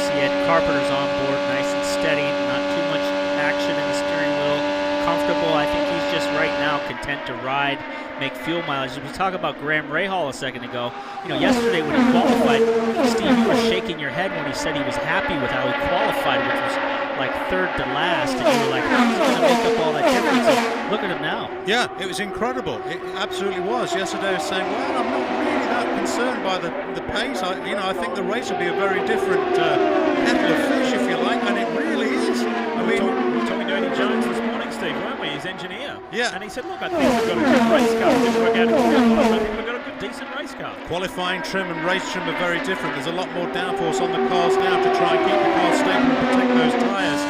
See Ed Carpenter's on board, nice and steady, not too much action in the steering wheel. Comfortable. I think he's just right now content to ride, make fuel mileage. We talked about Graham Rahal a second ago. You know, yesterday when he qualified, Steve, you were shaking your head when he said he was happy with how he qualified, which was like 3rd to last, and you were like, how's he going to make up all that difference? And look at him now. Yeah, it was incredible. It absolutely was. Yesterday I was saying, well, I'm not really that concerned by the pace. I think the race will be a very different kettle of fish, if you like, and it really is. I mean, we were talking to Eddie Jones this morning, Steve, weren't we? His engineer. Yeah. And he said, look, I think we've got a good race car. It didn't work out in the I think we've got a good, decent race car. qualifying trim and race trim are very different. There's a lot more downforce on the cars now to try and keep the car stable and protect those tyres.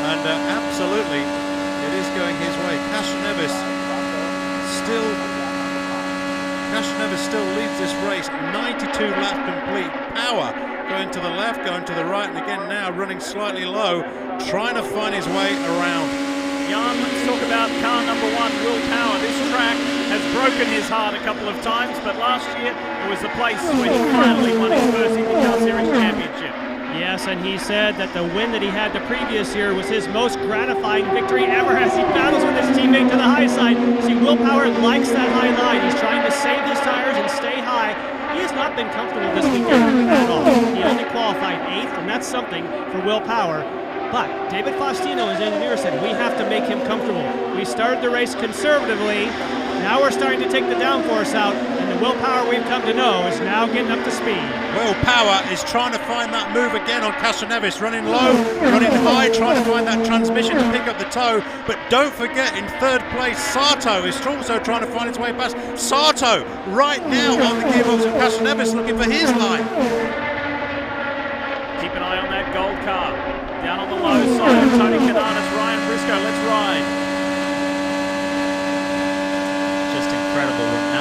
And absolutely, it is going his way. Castroneves still leads this race. 92 laps complete. Power going to the left, going to the right, and again now running slightly low, trying to find his way around. Jan, let's talk about car number 1, Will Power. This track has broken his heart a couple of times, but last year it was the place where he finally won his first IndyCar Series championship. Yes, and he said that the win that he had the previous year was his most gratifying victory ever as he battles with his teammate to the high side. See, Will Power likes that high line. He's trying to save his tires and stay high. He has not been comfortable this weekend at all. He only qualified 8th, and that's something for Will Power. But David Faustino, his engineer, said we have to make him comfortable. We started the race conservatively. Now we're starting to take the downforce out, and the Will Power we've come to know is now getting up to speed. Will Power is trying to find that move again on Castroneves, running low, running high, trying to find that transmission to pick up the toe. But don't forget, in 3rd place, Sato is also trying to find his way past. Sato right now on the gearbox of Castroneves, looking for his line. Keep an eye on that gold car. Down on the low side of Tony Kanana's Ryan Briscoe. Let's ride. Just incredible. We're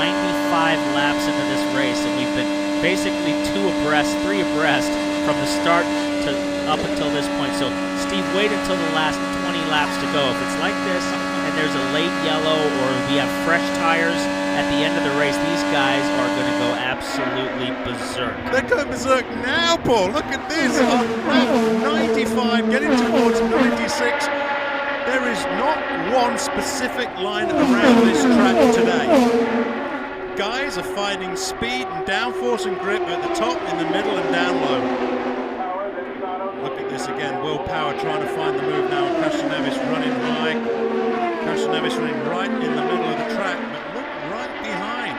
95 laps into this race, and we've been basically 3 abreast from the start to up until this point. So, Steve, wait until the last 20 laps to go. If it's like this and there's a late yellow or we have fresh tires at the end of the race, these guys are going to go absolutely berserk. They're going berserk now, Paul. Look at this. On lap 95, getting towards 96. There is not one specific line around this track today. Guys are finding speed and downforce and grip at the top, in the middle, and down low. Look at this again. Will Power trying to find the move now. Castroneves running high. Castroneves running right in the middle of the track, but look right behind.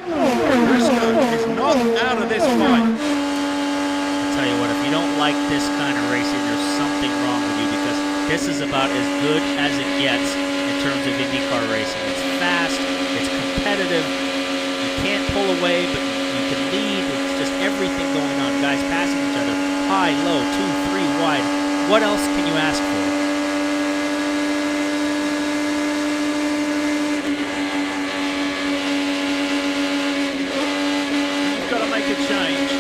Briscoe is not out of this fight. I'll tell you what, if you don't like this kind of racing, there's something wrong with you, because this is about as good as it gets in terms of IndyCar racing. It's fast, it's competitive, you can't pull away, but you can lead. It's just everything going on. Guys passing each other, high, low, 2, 3 wide. What else can you ask for? You've got to make a change.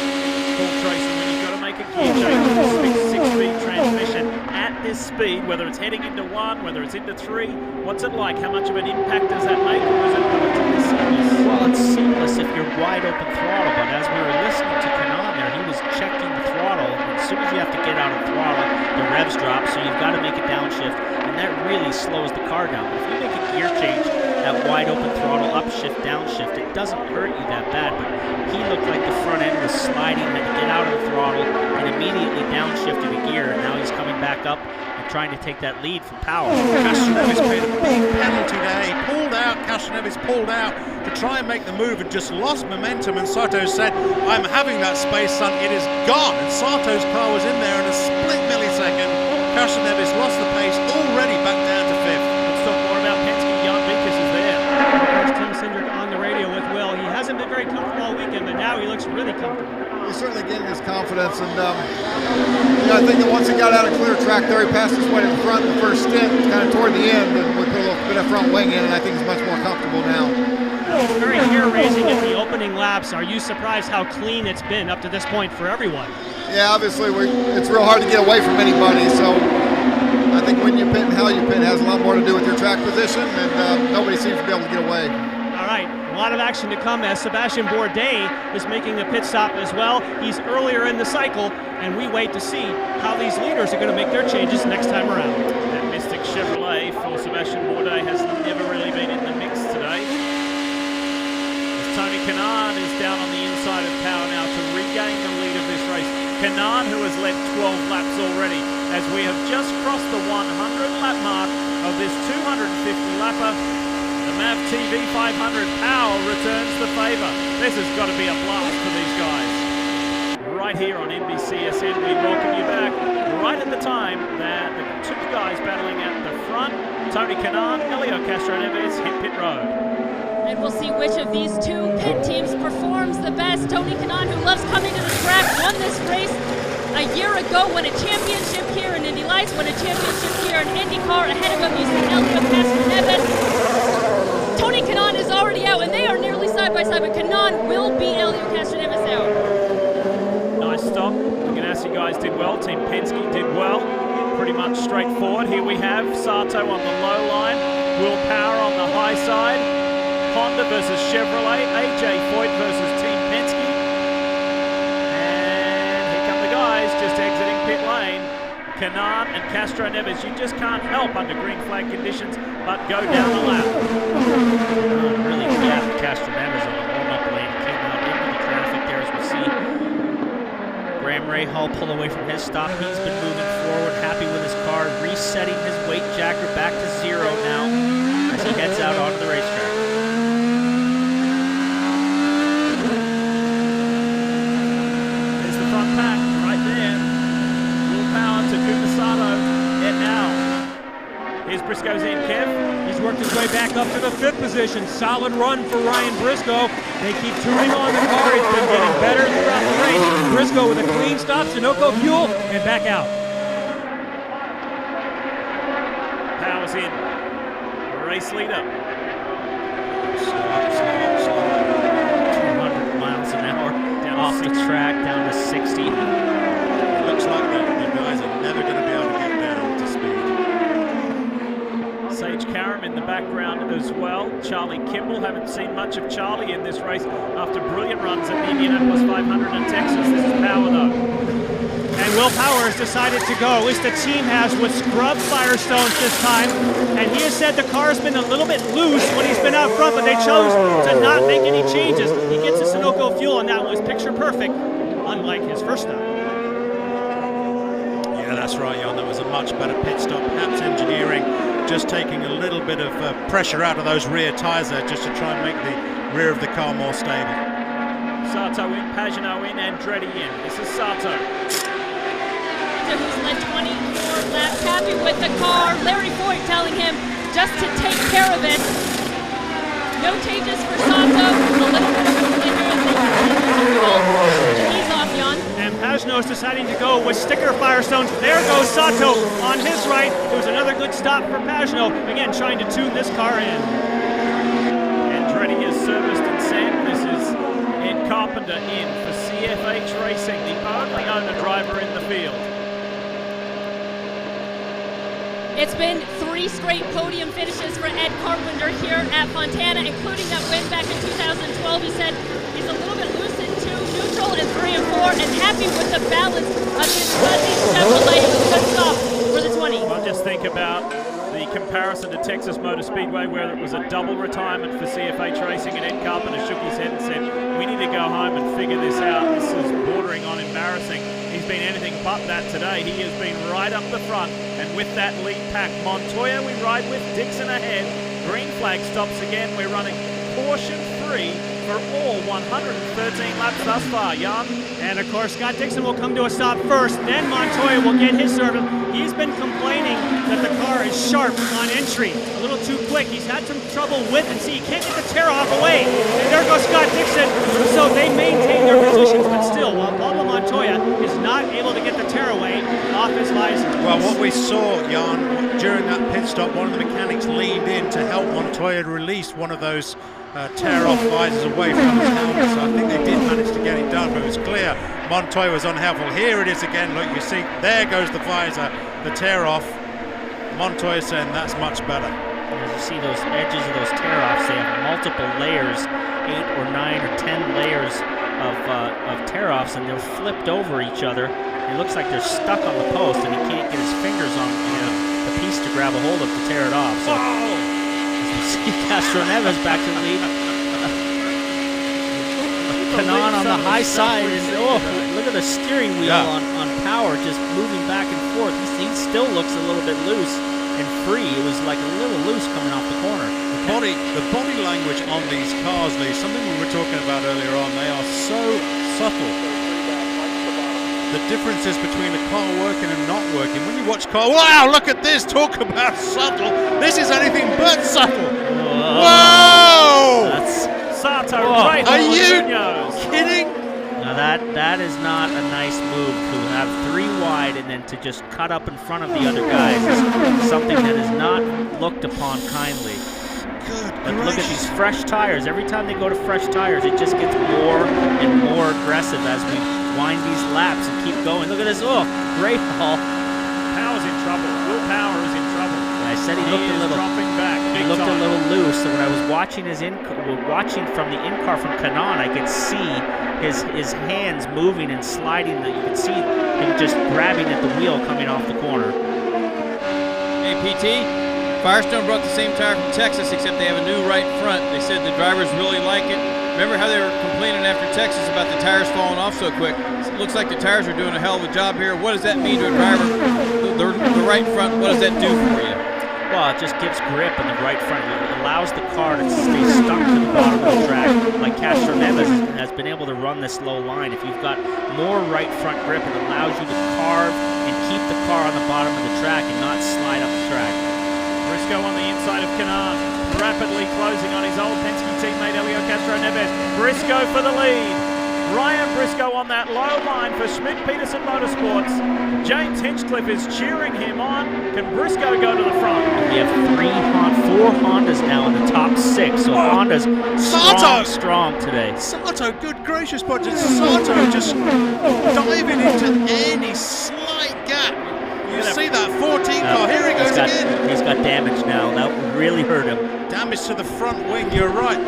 Paul Tracy, when you've got to make a gear change with this 6-speed transmission at this speed, whether it's heading into 1, whether it's into 3, what's it like? How much of an impact does that make, or is it relatively seamless? Well, it's seamless if you're wide open throttle, but as we were listening to Kanan there, he was checking the throttle, and as soon as you have to get out of throttle, the revs drop, so you've got to make a downshift, and that really slows the car down. But if you make a gear change, that wide open throttle, upshift, downshift, it doesn't hurt you that bad, but he looked like the front end was sliding, had to get out of the throttle, and immediately downshifted a gear, and now he's coming back up and trying to take that lead from Power. Castroneves paid a big penalty there. He pulled out, Castroneves pulled out to try and make the move and just lost momentum, and Sato said, I'm having that space, son, it is gone. And Sato's car was in there in a split millisecond. Castroneves lost the pace, already back down to 5th. Let's talk more about Penske. Jan Binkus is there. There's Tim Cindric on the radio with Will. He hasn't been very comfortable all weekend, but now he looks really comfortable. He's certainly gaining his confidence, and I think that once he got out of clear track there, he passed his way to the front in the first stint, kind of toward the end, and we put a little bit of front wing in, and I think he's much more comfortable now. Very hair-raising at the opening laps. Are you surprised how clean it's been up to this point for everyone? Yeah, obviously it's real hard to get away from anybody, so I think when you pit and how you pit has a lot more to do with your track position, and nobody seems to be able to get away. All right, a lot of action to come as Sebastian Bourdais is making the pit stop as well. He's earlier in the cycle, and we wait to see how these leaders are going to make their changes next time around. That Mystic Chevrolet for Sebastian Bourdais has never really been in the mix today. As Tony Kanaan is down on the inside of Power now to regain the lead of this race. Kanaan, who has led 12 laps already, as we have just crossed the 100-lap mark of this 250-lapper. The MavTV 500 Power returns the favour. This has got to be a blast for these guys. Right here on NBCSN, we welcome you back right at the time that the two guys battling at the front, Tony Kanaan, Elio Castroneves, hit pit road. And we'll see which of these two pit teams performs the best. Tony Kanaan, who loves coming to the track, won this race a year ago, won a championship here in Indy Lights, won a championship here in IndyCar. Ahead of him, you see Elio Castroneves. Tony Kanaan is already out, and they are nearly side by side, but Kanaan will beat Elio Castroneves out. Nice stop. The Ganassi guys did well. Team Penske did well. Pretty pretty much straightforward. Here we have Sato on the low line, Will Power on the high side, Honda versus Chevrolet, AJ Foyt versus Team Penske, and here come the guys just exiting pit lane. Canaan and Castro Neves, you just can't help under green flag conditions but go down the lap. Really gapped Castro Neves on the warm-up lane. He came out into the traffic there as we see Graham Rahal pull away from his stop. He's been moving forward, happy with his car, resetting his weight jacker back to 0 now as he heads out onto the racetrack. There's the front pack right there. Will Power to Kumasato. And now, here's Briscoe's in, Kev. He's worked his way back up to the 5th position. Solid run for Ryan Briscoe. They keep tuning on the car. It's been getting better throughout the race. Briscoe with a clean stop, Sunoco fuel, and back out. Power's in. Race leader. 200 miles an hour off the track, down to 60. It looks like the guys are never going to be able to get down to speed. Sage Karam in the background as well. Charlie Kimball, haven't seen much of Charlie in this race after brilliant runs at the Indianapolis 500 in Texas. This is Power though. And Will Power has decided to go, at least the team has, with scrub Firestones this time. And he has said the car's been a little bit loose when he's been out front, but they chose to not make any changes. He gets his Sunoco fuel, and that was picture perfect, unlike his first stop. Yeah, that's right, Jan. That was a much better pit stop. Perhaps engineering just taking a little bit of pressure out of those rear tyres there just to try and make the rear of the car more stable. Sato in, Pagenaud in, Andretti in. This is Sato. Who's led 24 laps, happy with the car. Larry Foyt telling him just to take care of it. No changes for Sato. A little bit of movement here. He's off, Jan. And Pagenaud is deciding to go with sticker Firestones. There goes Sato on his right. It was another good stop for Pagenaud. Again, trying to tune this car in. Andretti is serviced and sent. This is Ed Carpenter in for CFH Racing, the only owner-driver in the field. It's been 3 straight podium finishes for Ed Carpenter here at Fontana, including that win back in 2012. He said he's a little bit loose in 2, neutral in 3 and 4, and happy with the balance of his fuzzy Chevrolet. It was a good stop for the 20. Well, just think about the comparison to Texas Motor Speedway, where it was a double retirement for CFH Racing, and Ed Carpenter shook his head and said, we need to go home and figure this out. This is bordering on embarrassing. He's been anything but that today. He has been right up the front, and with that lead pack, Montoya we ride with, Dixon ahead. Green flag stops again. We're running caution free for all 113 laps thus far, Jan. And of course, Scott Dixon will come to a stop first, then Montoya will get his service. He's been complaining that the car is sharp on entry, a little too quick. He's had some trouble with it. See, he can't get the tear-off away. And there goes Scott Dixon. So they maintain their positions, but still, while Pablo Montoya is not able to get the tear away off his visor. Well, what we saw, Jan, during that pit stop, one of the mechanics leaned in to help Montoya release one of those tear-off visors away from his helmet. So I think they did manage to get it done, but it was clear Montoya was unhelpful. Here it is again. Look, you see, there goes the visor, the tear-off. Montoya saying that's much better. As you see those edges of those tear-offs, they have multiple layers, 8 or 9 or 10 layers of tear-offs, and they're flipped over each other. It looks like they're stuck on the post, and he can't get his fingers on the piece to grab a hold of to tear it off. So, as you see Castro Neves back to the lead. Canaan on the high side, and look at the steering wheel on Power just moving back and forth. He still looks a little bit loose and free. It was like a little loose coming off the corner. The body language on these cars, Lee, something we were talking about earlier on, they are so subtle. The differences between a car working and not working. When you watch car, wow, look at this, talk about subtle. This is anything but subtle. Whoa! That's Sato right. Are you kidding? Now that is not a nice move to have 3 wide and then to just cut up in front of the other guys. It's something that is not looked upon kindly. But look at these fresh tires. Every time they go to fresh tires, it just gets more and more aggressive as we wind these laps and keep going. Look at this. Oh, great haul. Power's in trouble. said he looked a little dropping back. He looked a little loose. So when I was watching watching from the in-car from Kanan, I could see his hands moving and sliding. You could see him just grabbing at the wheel coming off the corner. Hey, PT, Firestone brought the same tire from Texas, except they have a new right front. They said the drivers really like it. Remember how they were complaining after Texas about the tires falling off so quick? It looks like the tires are doing a hell of a job here. What does that mean to a driver? The right front, what does that do for you? Well, it just gives grip in the right front. It allows the car to stay stuck to the bottom of the track, like Castro Neves has been able to run this low line. If you've got more right front grip, it allows you to carve and keep the car on the bottom of the track and not slide up the track. Briscoe on the inside of Kanan, rapidly closing on his old Penske teammate Helio Castro Neves. Briscoe for the lead. Ryan Briscoe on that low line for Schmidt-Peterson Motorsports. James Hinchcliffe is cheering him on. Can Briscoe go to the front? We have 4 Hondas now in the top 6, so Honda's strong today. Sato, good gracious, but Sato just diving into any slight gap. You see that 14 car, here he goes again. He's got damage now, that would really hurt him. Damage to the front wing, you're right.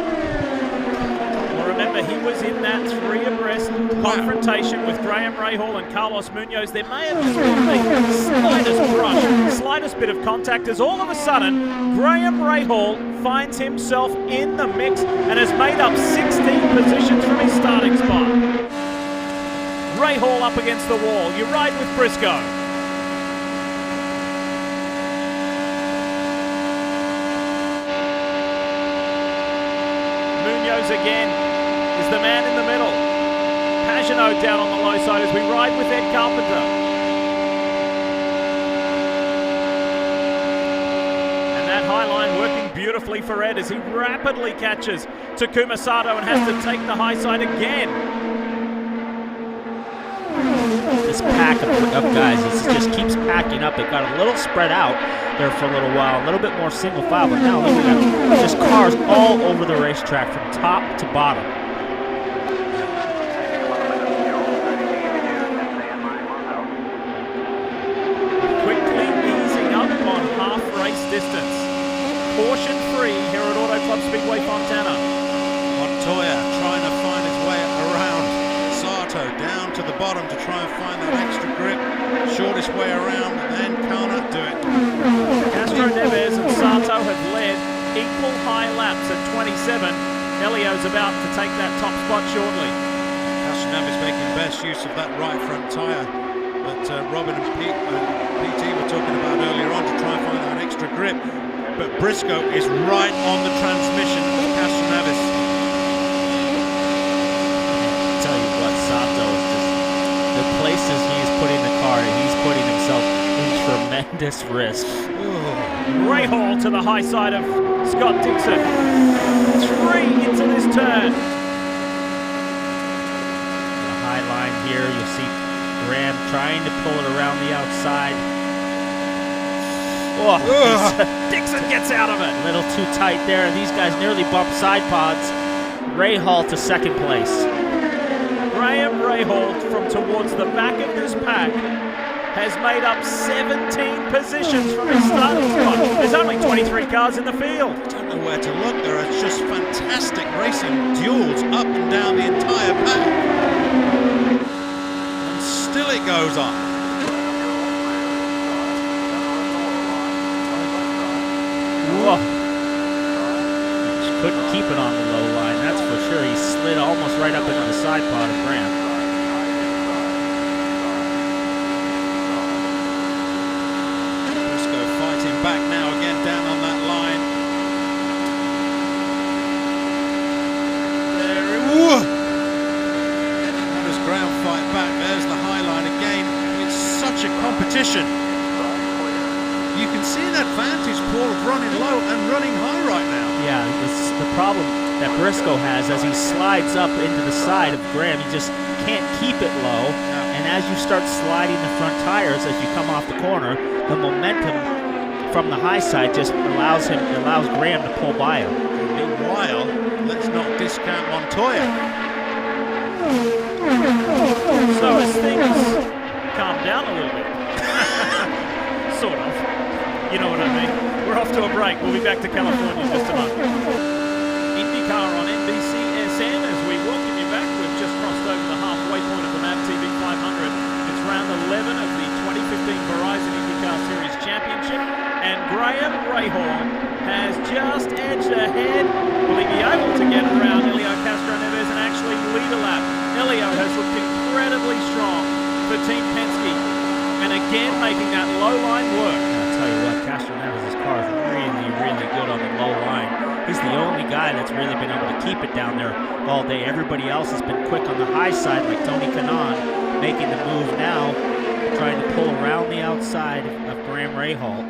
Well, remember, he was in that 3 abreast confrontation with Graham Rahal and Carlos Munoz. There may have just been the slightest brush, slightest bit of contact, as all of a sudden, Graham Rahal finds himself in the mix and has made up 16 positions from his starting spot. Rahal up against the wall. You ride with Briscoe. Munoz again is the man in the middle. Pagano down on the low side as we ride with Ed Carpenter. And that high line working beautifully for Ed as he rapidly catches Takuma Sato and has to take the high side again. This pack of guys, it just keeps packing up. It got a little spread out there for a little while, a little bit more single file, but now look at that. Just cars all over the racetrack from top to bottom. Quickly easing up on half race distance. Caution free here at Auto Club Speedway Fontana. Montoya trying to find his way around Sato down to the bottom to try and find that extra grip. Shortest way around, then cannot do it. Castro Neves and Sato have led equal high laps at 27. Helio's about to take that top spot shortly. Castro Neves making best use of that right front tyre that Robin and PT were talking about earlier on to try and find that extra grip. But Briscoe is right on the transmission of Castro Neves. Tell you what, Sato is just the places he's putting the car in, he's putting himself in tremendous risk. Rahal to the high side of Scott Dixon. 3 into this turn. The high line here, you'll see Graham trying to pull it around the outside. Dixon gets out of it. A little too tight there. These guys nearly bump side pods. Rahal to second place. Graham Rahal from towards the back of this pack has made up 17 positions from his starting spot. There's only 23 cars in the field. I don't know where to look. There are just fantastic racing duels up and down the entire pack. And still it goes on. Just couldn't keep it on the low line, that's for sure. He slid almost right up into the side pod of Graham. Briscoe fighting back now again down on that line. How does Graham fight back? There's the high line again. It's such a competition. You can see that vantage Paul of running low and running high right now. Yeah, it's the problem that Briscoe has as he slides up into the side of Graham. He just can't keep it low. Yeah. And as you start sliding the front tires as you come off the corner, the momentum from the high side just allows Graham to pull by him. Meanwhile, let's not discount Montoya. So as things calm down a little bit, sort of, You know what I mean. We're off to a break. We'll be back to California in just a moment. IndyCar on NBCSN as we welcome you back. We've just crossed over the halfway point of the MavTV 500. It's round 11 of the 2015 Verizon IndyCar Series Championship, and Graham Rahal has just edged ahead. Will he be able to get around Helio Castroneves and actually lead a lap? Helio has looked incredibly strong for Team Penske, and again making that low line work. I'll tell you what, Castroneves' car is really, really good on the low line. He's the only guy that's really been able to keep it down there all day. Everybody else has been quick on the high side, like Tony Kanaan, making the move now, trying to pull around the outside of Graham Rahal.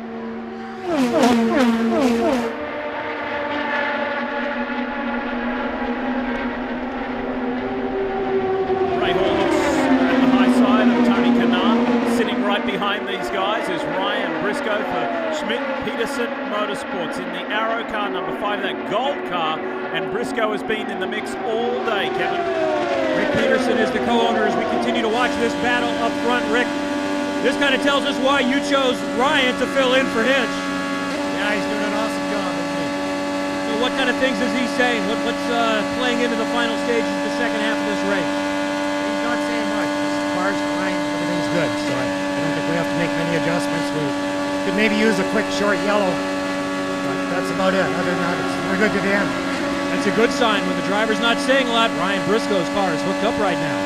Rahal looks at the high side of Tony Kanaan. Sitting right behind these guys is Ryan Briscoe for Schmidt Peterson Motorsports in the Arrow car, number 5, that gold car. And Briscoe has been in the mix all day, Kevin. Rick Peterson is the co-owner as we continue to watch this battle up front. Rick, this kind of tells us why you chose Ryan to fill in for Hitch. Yeah, he's doing an awesome job, isn't he? So what kind of things is he saying? What's playing into the final stages of the second half of this race? He's not saying much. As far as fine, everything's good. So I don't think we have to make many adjustments. We could maybe use a quick short yellow, but that's about it. Other than that, we're good to the end. That's a good sign when the driver's not saying a lot. Ryan Briscoe's car is hooked up right now.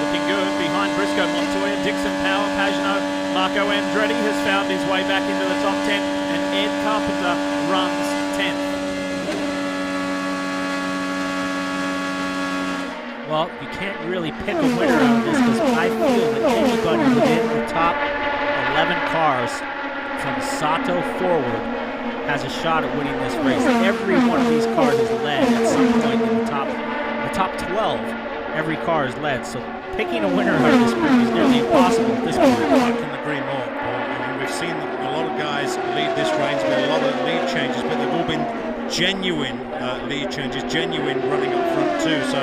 Looking good behind Briscoe, Montoya, Dixon, Power, Pagano, Marco Andretti has found his way back into the top 10, and Ed Carpenter runs 10th. Well, you can't really pick a winner out of this because I feel that anybody within the top 11 cars from Sato forward has a shot at winning this race. Every one of these cars is led at some point in the top 12. Every car is led, so picking a winner out of this group is nearly impossible at this point. I can agree more, Paul. I mean, we've seen a lot of guys lead this race, but a lot of lead changes, but they've all been genuine lead changes, genuine running up front too. So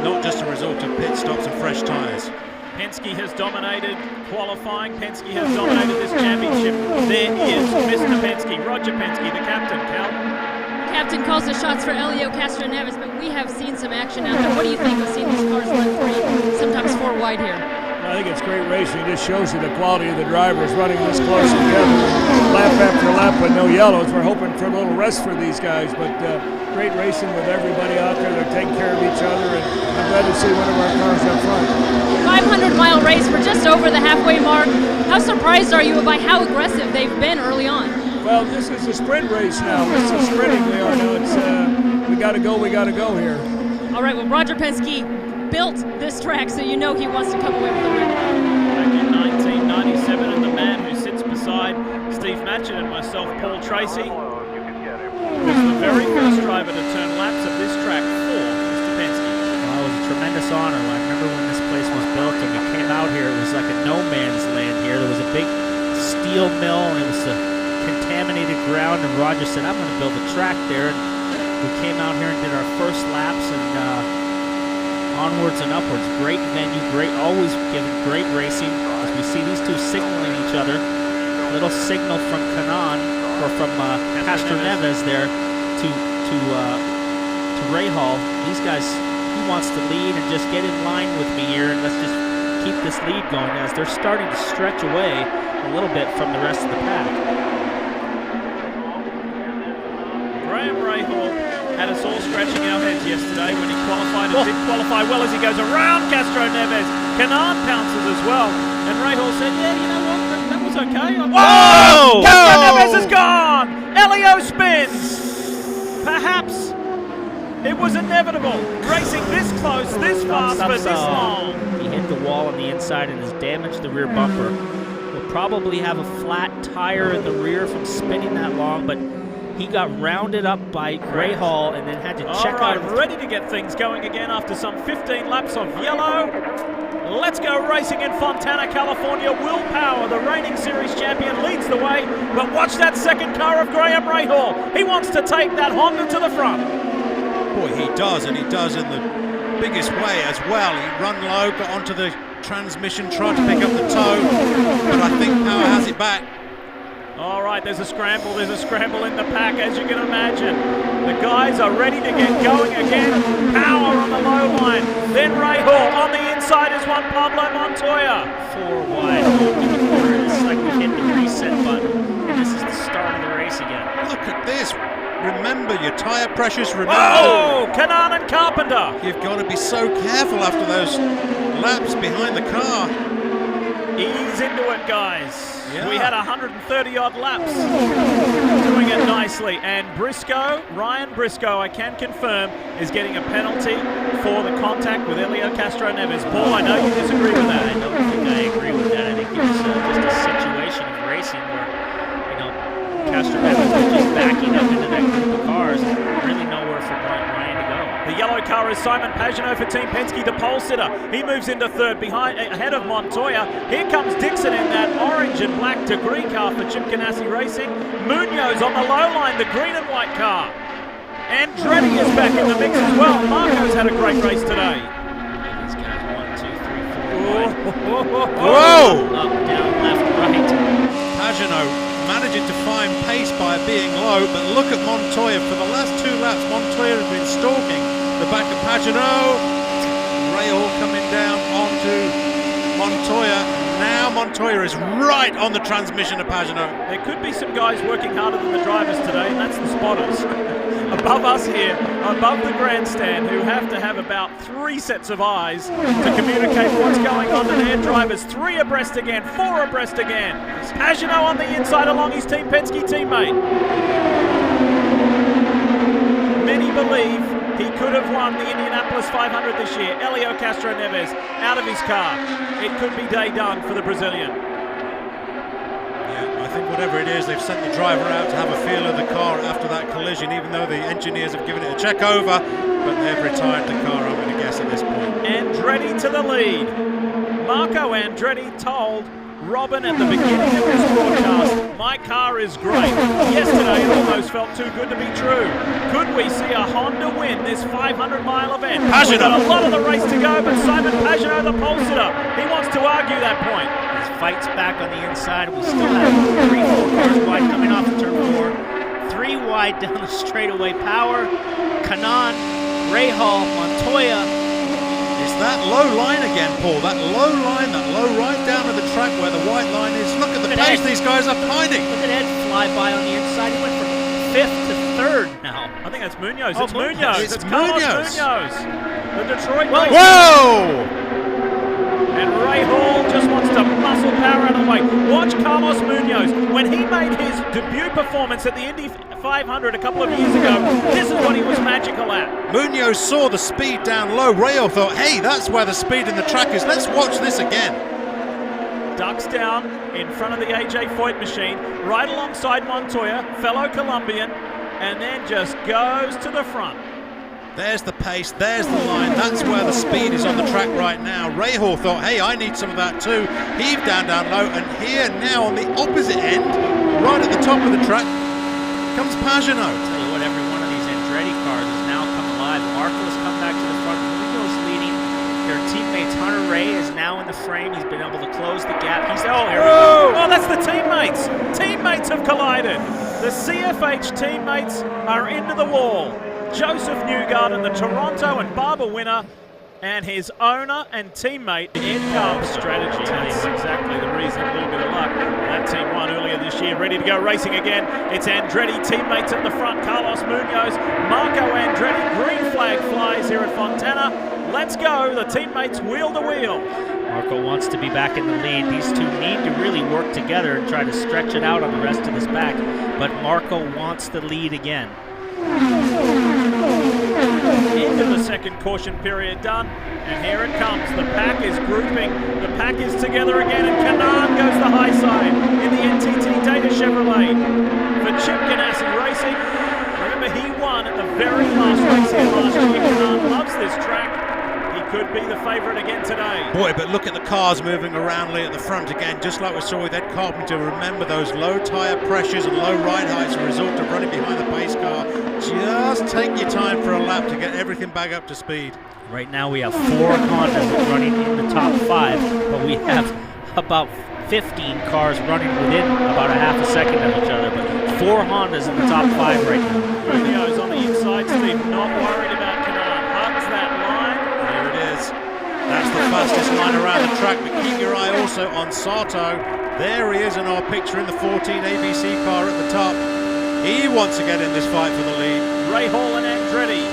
not just a result of pit stops and fresh tyres. Penske has dominated qualifying. Penske has dominated this championship. There is Mr. Penske, Roger Penske, the captain. Cal? Captain calls the shots for Helio Castroneves, but we have seen some action out there. What do you think of seeing these cars run 3, sometimes 4 wide here? I think it's great racing. It just shows you the quality of the drivers running this close together. Lap after lap with no yellows. We're hoping for a little rest for these guys, but great racing with everybody out there. They're taking care of each other, and I'm glad to see one of our cars up front. 500-mile race. We're just over the halfway mark. How surprised are you by how aggressive they've been early on? Well, this is a sprint race now. It's a sprinting they are now. It's we got to go here. All right, well, Roger Penske built this track, so you know he wants to come away with the win. Back in 1997, and the man who sits beside Steve Matchett and myself, Paul Tracy, was the very first driver to turn laps of this track for Mr. Penske. Well, it was a tremendous honor. I remember when this place was built and we came out here, it was like a no man's land here. There was a big steel mill and it was a contaminated ground, and Roger said, I'm going to build a track there. And we came out here and did our first laps, and onwards and upwards. Great venue, always giving great racing. As we see these two signaling each other, a little signal from Kanaan, or from Castroneves there to Rahal. These guys, he wants to lead and just get in line with me here, and let's just keep this lead going as they're starting to stretch away a little bit from the rest of the pack. Graham Rahal had us all scratching our heads yesterday when he qualified and did qualify well as he goes around Castroneves. Kanaan pounces as well, and Rahal said, yeah, you know what, that was okay. Whoa! Castroneves is gone! Helio spins! Perhaps it was inevitable, racing this close, this fast, for this long. He hit the wall on the inside and has damaged the rear bumper. Will probably have a flat tire in the rear from spinning that long, but he got rounded up by Rahal and then had to check out. Ready to get things going again after some 15 laps of yellow. Let's go racing in Fontana, California. Will Power, the reigning series champion, leads the way, but watch that second car of Graham Rahal. He wants to take that Honda to the front. Boy, he does, and he does in the biggest way as well. He run low, got onto the transmission, tried to pick up the toe, but I think Power has it back. All right, there's a scramble in the pack, as you can imagine. The guys are ready to get going again. Power on the low line. Then Ray Hall on the inside is one Pablo Montoya. 4 wide into the corner. It's like we hit the reset button, and this is the start of the race again. Look at this. Remember your tire pressures. Remember. Oh, Kanan and Carpenter. You've got to be so careful after those laps behind the car. Ease into it, guys. Yeah. We had 130-odd laps. Doing it nicely. And Ryan Briscoe, I can confirm, is getting a penalty for the contact with Helio Castro Neves. Paul, I know you disagree with that. I don't think I agree with that. I think it's just a situation of racing where, Castro Neves is just backing up into that group of cars. Really nowhere for Ryan to go. The yellow car is Simon Pagenaud for Team Penske, the pole sitter. He moves into third ahead of Montoya. Here comes Dixon in that orange and black degree car for Chip Ganassi Racing. Munoz on the low line, the green and white car. Andretti is back in the mix as well. Marco's had a great race today. These guys, 1, 2, 3, 4, 5. Whoa! Up, down, left, right. Pagenaud managing to find pace by being low, but look at Montoya. For the last 2 laps, Montoya has been stalking the back of Pagenaud. Ray Hall coming down onto Montoya. Now Montoya is right on the transmission of Pagenaud. There could be some guys working harder than the drivers today, and that's the spotters. Above us here, above the grandstand, who have to have about 3 sets of eyes to communicate what's going on to their drivers. 3 abreast again, 4 abreast again. Pagenaud on the inside along his Team Penske teammate. Many believe he could have won the Indianapolis 500 this year. Helio Castro Neves out of his car. It could be day done for the Brazilian. I think whatever it is, they've sent the driver out to have a feel of the car after that collision, even though the engineers have given it a check over, but they've retired the car, I'm going to guess, at this point. Andretti to the lead. Marco Andretti told Robin at the beginning of this broadcast, my car is great. Yesterday it almost felt too good to be true. Could we see a Honda win this 500-mile event? We've got a lot of the race to go, but Simon Pagenaud, the pole sitter, he wants to argue that point. Fights back on the inside. We still have 3, 4 cars wide coming off of turn 4. 3 wide down the straightaway. Power, Kanan, Ray Hall, Montoya. It's that low line again, Paul. That low line, that low right down to the track where the white line is. Look at the pace these guys are finding. Look at Ed fly by on the inside. He went from 5th to 3rd now. I think that's Munoz. Oh, it's Munoz. It's Carlos Munoz. The Detroit. Whoa! And Ray Hall just wants to muscle power out of the way. Watch Carlos Munoz. When he made his debut performance at the Indy 500 a couple of years ago, this is what he was magical at. Munoz saw the speed down low. Ray Hall thought, hey, that's where the speed in the track is. Let's watch this again. Ducks down in front of the AJ Foyt machine, right alongside Montoya, fellow Colombian, and then just goes to the front. There's the pace, there's the line, that's where the speed is on the track right now. Ray Hall thought, hey, I need some of that too. Heave down low, and here now on the opposite end, right at the top of the track, comes Pagenaud. I'll tell you what, every one of these Andretti cars has now come alive. Marco's come back to the front, Munoz leading. Their teammates, Hunter Ray, is now in the frame. He's been able to close the gap. There we go. Oh, that's the teammates. Teammates have collided. The CFH teammates are into the wall. Joseph Newgarden, the Toronto and Barber winner, and his owner and teammate, Ed Carp's strategy. That's exactly the reason. A little bit of luck. That team won earlier this year, ready to go racing again. It's Andretti teammates at the front. Carlos Munoz, Marco Andretti. Green flag flies here at Fontana. Let's go. The teammates wheel to wheel. Marco wants to be back in the lead. These two need to really work together and try to stretch it out on the rest of this pack. But Marco wants the lead again. Into the second caution period done, and here it comes. The pack is grouping, the pack is together again, and Kanan goes the high side in the NTT Data Chevrolet for Chip Ganassi Racing. Remember, he won at the very last race here last year. Kanan loves this track. He could be the favourite again today. Boy, but look at the cars moving aroundly at the front again, just like we saw with Ed Carpenter. Remember those low tyre pressures and low ride heights, a result of running behind the pace car. Just take your time for a lap to get everything back up to speed. Right now we have 4 Hondas running in the top 5, but we have about 15 cars running within about a half a second of each other, but 4 Hondas in the top 5 right now. Munoz on the inside, Steve, not worried about Canaan. Hugs that line. There it is. That's the fastest line around the track, but keep your eye also on Sato. There he is in our picture in the 14 ABC car at the top. He wants to get in this fight for the lead. Ray Hall and Andretti,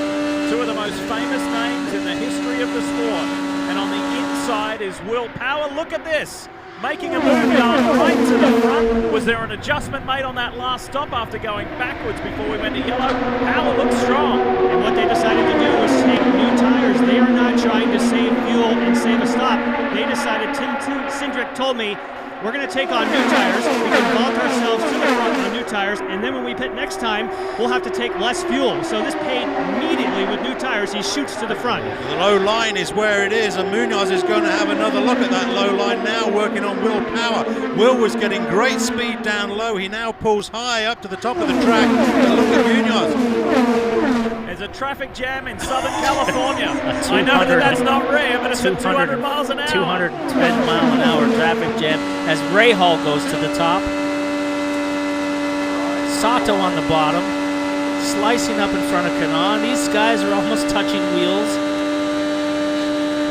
2 of the most famous names in the history of the sport. And on the inside is Will Power. Look at this. Making a move down right to the front. Was there an adjustment made on that last stop after going backwards before we went to yellow? Power looks strong. And what they decided to do was take new tires. They are not trying to save fuel and save a stop. They decided, Tim Cindric told me, we're going to take on new tires. We can vault ourselves to the front on new tires, and then when we pit next time, we'll have to take less fuel. So this paid immediately with new tires. He shoots to the front. The low line is where it is, and Munoz is going to have another look at that low line now, working on Will Power. Will was getting great speed down low. He now pulls high up to the top of the track. And look at Munoz. There's a traffic jam in Southern California. I know that's not rare, but it's at 200 miles an hour. 210 mile an hour traffic jam as Ray Hall goes to the top. Sato on the bottom, slicing up in front of Canaan. These guys are almost touching wheels.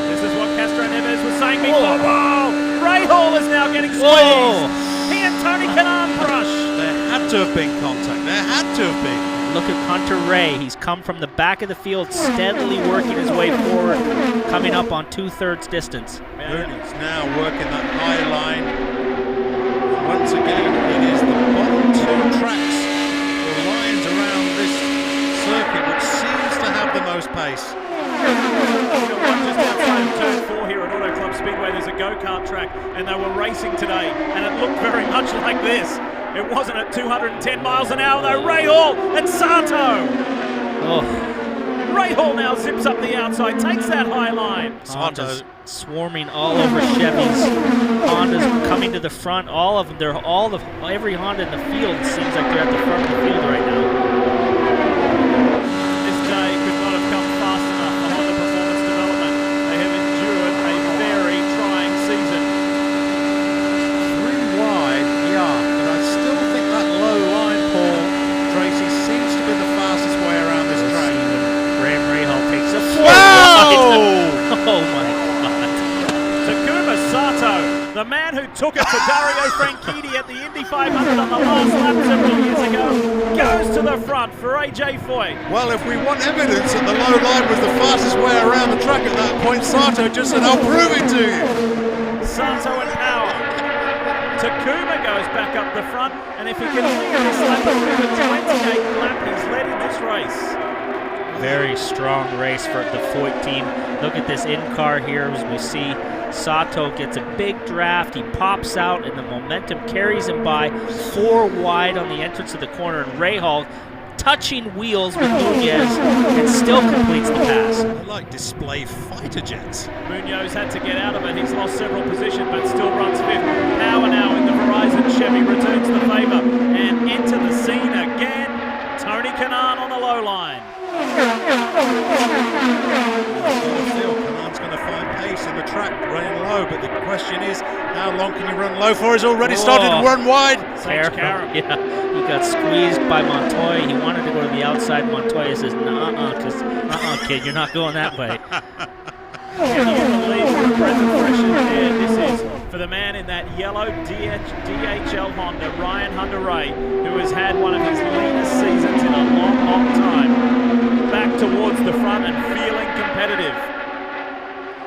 This is what Castro Neves was saying before. Whoa! Ray Hall is now getting squeezed. He and Tony Canaan brush. There had to have been contact. There had to have been. Look at Hunter Ray. He's come from the back of the field, steadily working his way forward, coming up on 2/3 distance. Mooney's now working that high line. And once again, it is the bottom 2 tracks, the lines around this circuit, which seems to have the most pace. Just outside of turn 4 here at Auto Club Speedway, there's a go-kart track, and they were racing today, and it looked very much like this. It wasn't at 210 miles an hour though. Ray Hall and Sato. Ray Hall now zips up the outside, takes that high line. Honda's swarming all over Chevys. Honda's coming to the front. All of them. Every Honda in the field seems like they're at the front of the field right now. This day could not have come fast enough for Honda Performance Development. They have endured a very trying season. 3 wide, yeah. Low line, Paul Tracy, seems to be the fastest way around this track. Graham Rahal takes a Oh my God. Takuma Sato, the man who took it to Dario Franchitti at the Indy 500 on the last lap several years ago, goes to the front for AJ Foyt. Well, if we want evidence that the low line was the fastest way around the track at that point, Sato just said, I'll prove it to you. Sato and Power. Takuma goes back up the front, and if he can lead this lap of the 28th lap, he's led in this race. Very strong race for the Foyt team. Look at this in-car here as we see Sato gets a big draft. He pops out, and the momentum carries him by 4 wide on the entrance to the corner, and Rahal touching wheels with Munoz and still completes the pass. They're like display fighter jets. Munoz had to get out of it. He's lost several positions, but still runs 5th. Power now in the Verizon Chevy returns the favor and enter the scene again. Tony Kanaan on the low line. Kanaan's going to find pace in the track running low, but the question is, how long can you run low for? He's already started to run wide. Yeah, he got squeezed by Montoya. He wanted to go to the outside. Montoya says, kid, you're not going that way. Can you believe what a breath of fresh air this is for the man in that yellow DHL Honda, Ryan Hunter-Reay, who has had one of his leanest seasons in a long, long time. Back towards the front and feeling competitive.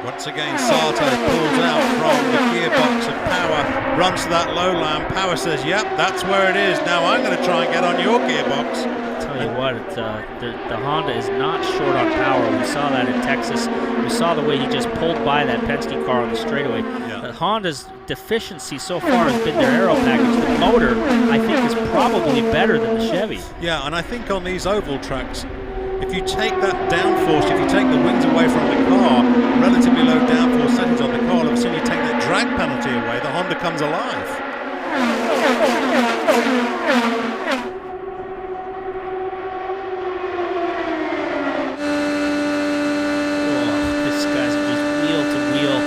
Once again, Sato pulls out from the gearbox of Power, runs to that low line. Power says, yep, that's where it is. Now I'm going to try and get on your gearbox. Tell you what, the Honda is not short on power. We saw that in Texas. We saw the way he just pulled by that Penske car on the straightaway. Yeah. Honda's deficiency so far has been their aero package. The motor, I think, is probably better than the Chevy. Yeah, and I think on these oval tracks, if you take that downforce, if you take the wings away from the car, relatively low downforce settings on the car, all of a sudden you take that drag penalty away, the Honda comes alive. This guy's just wheel to wheel,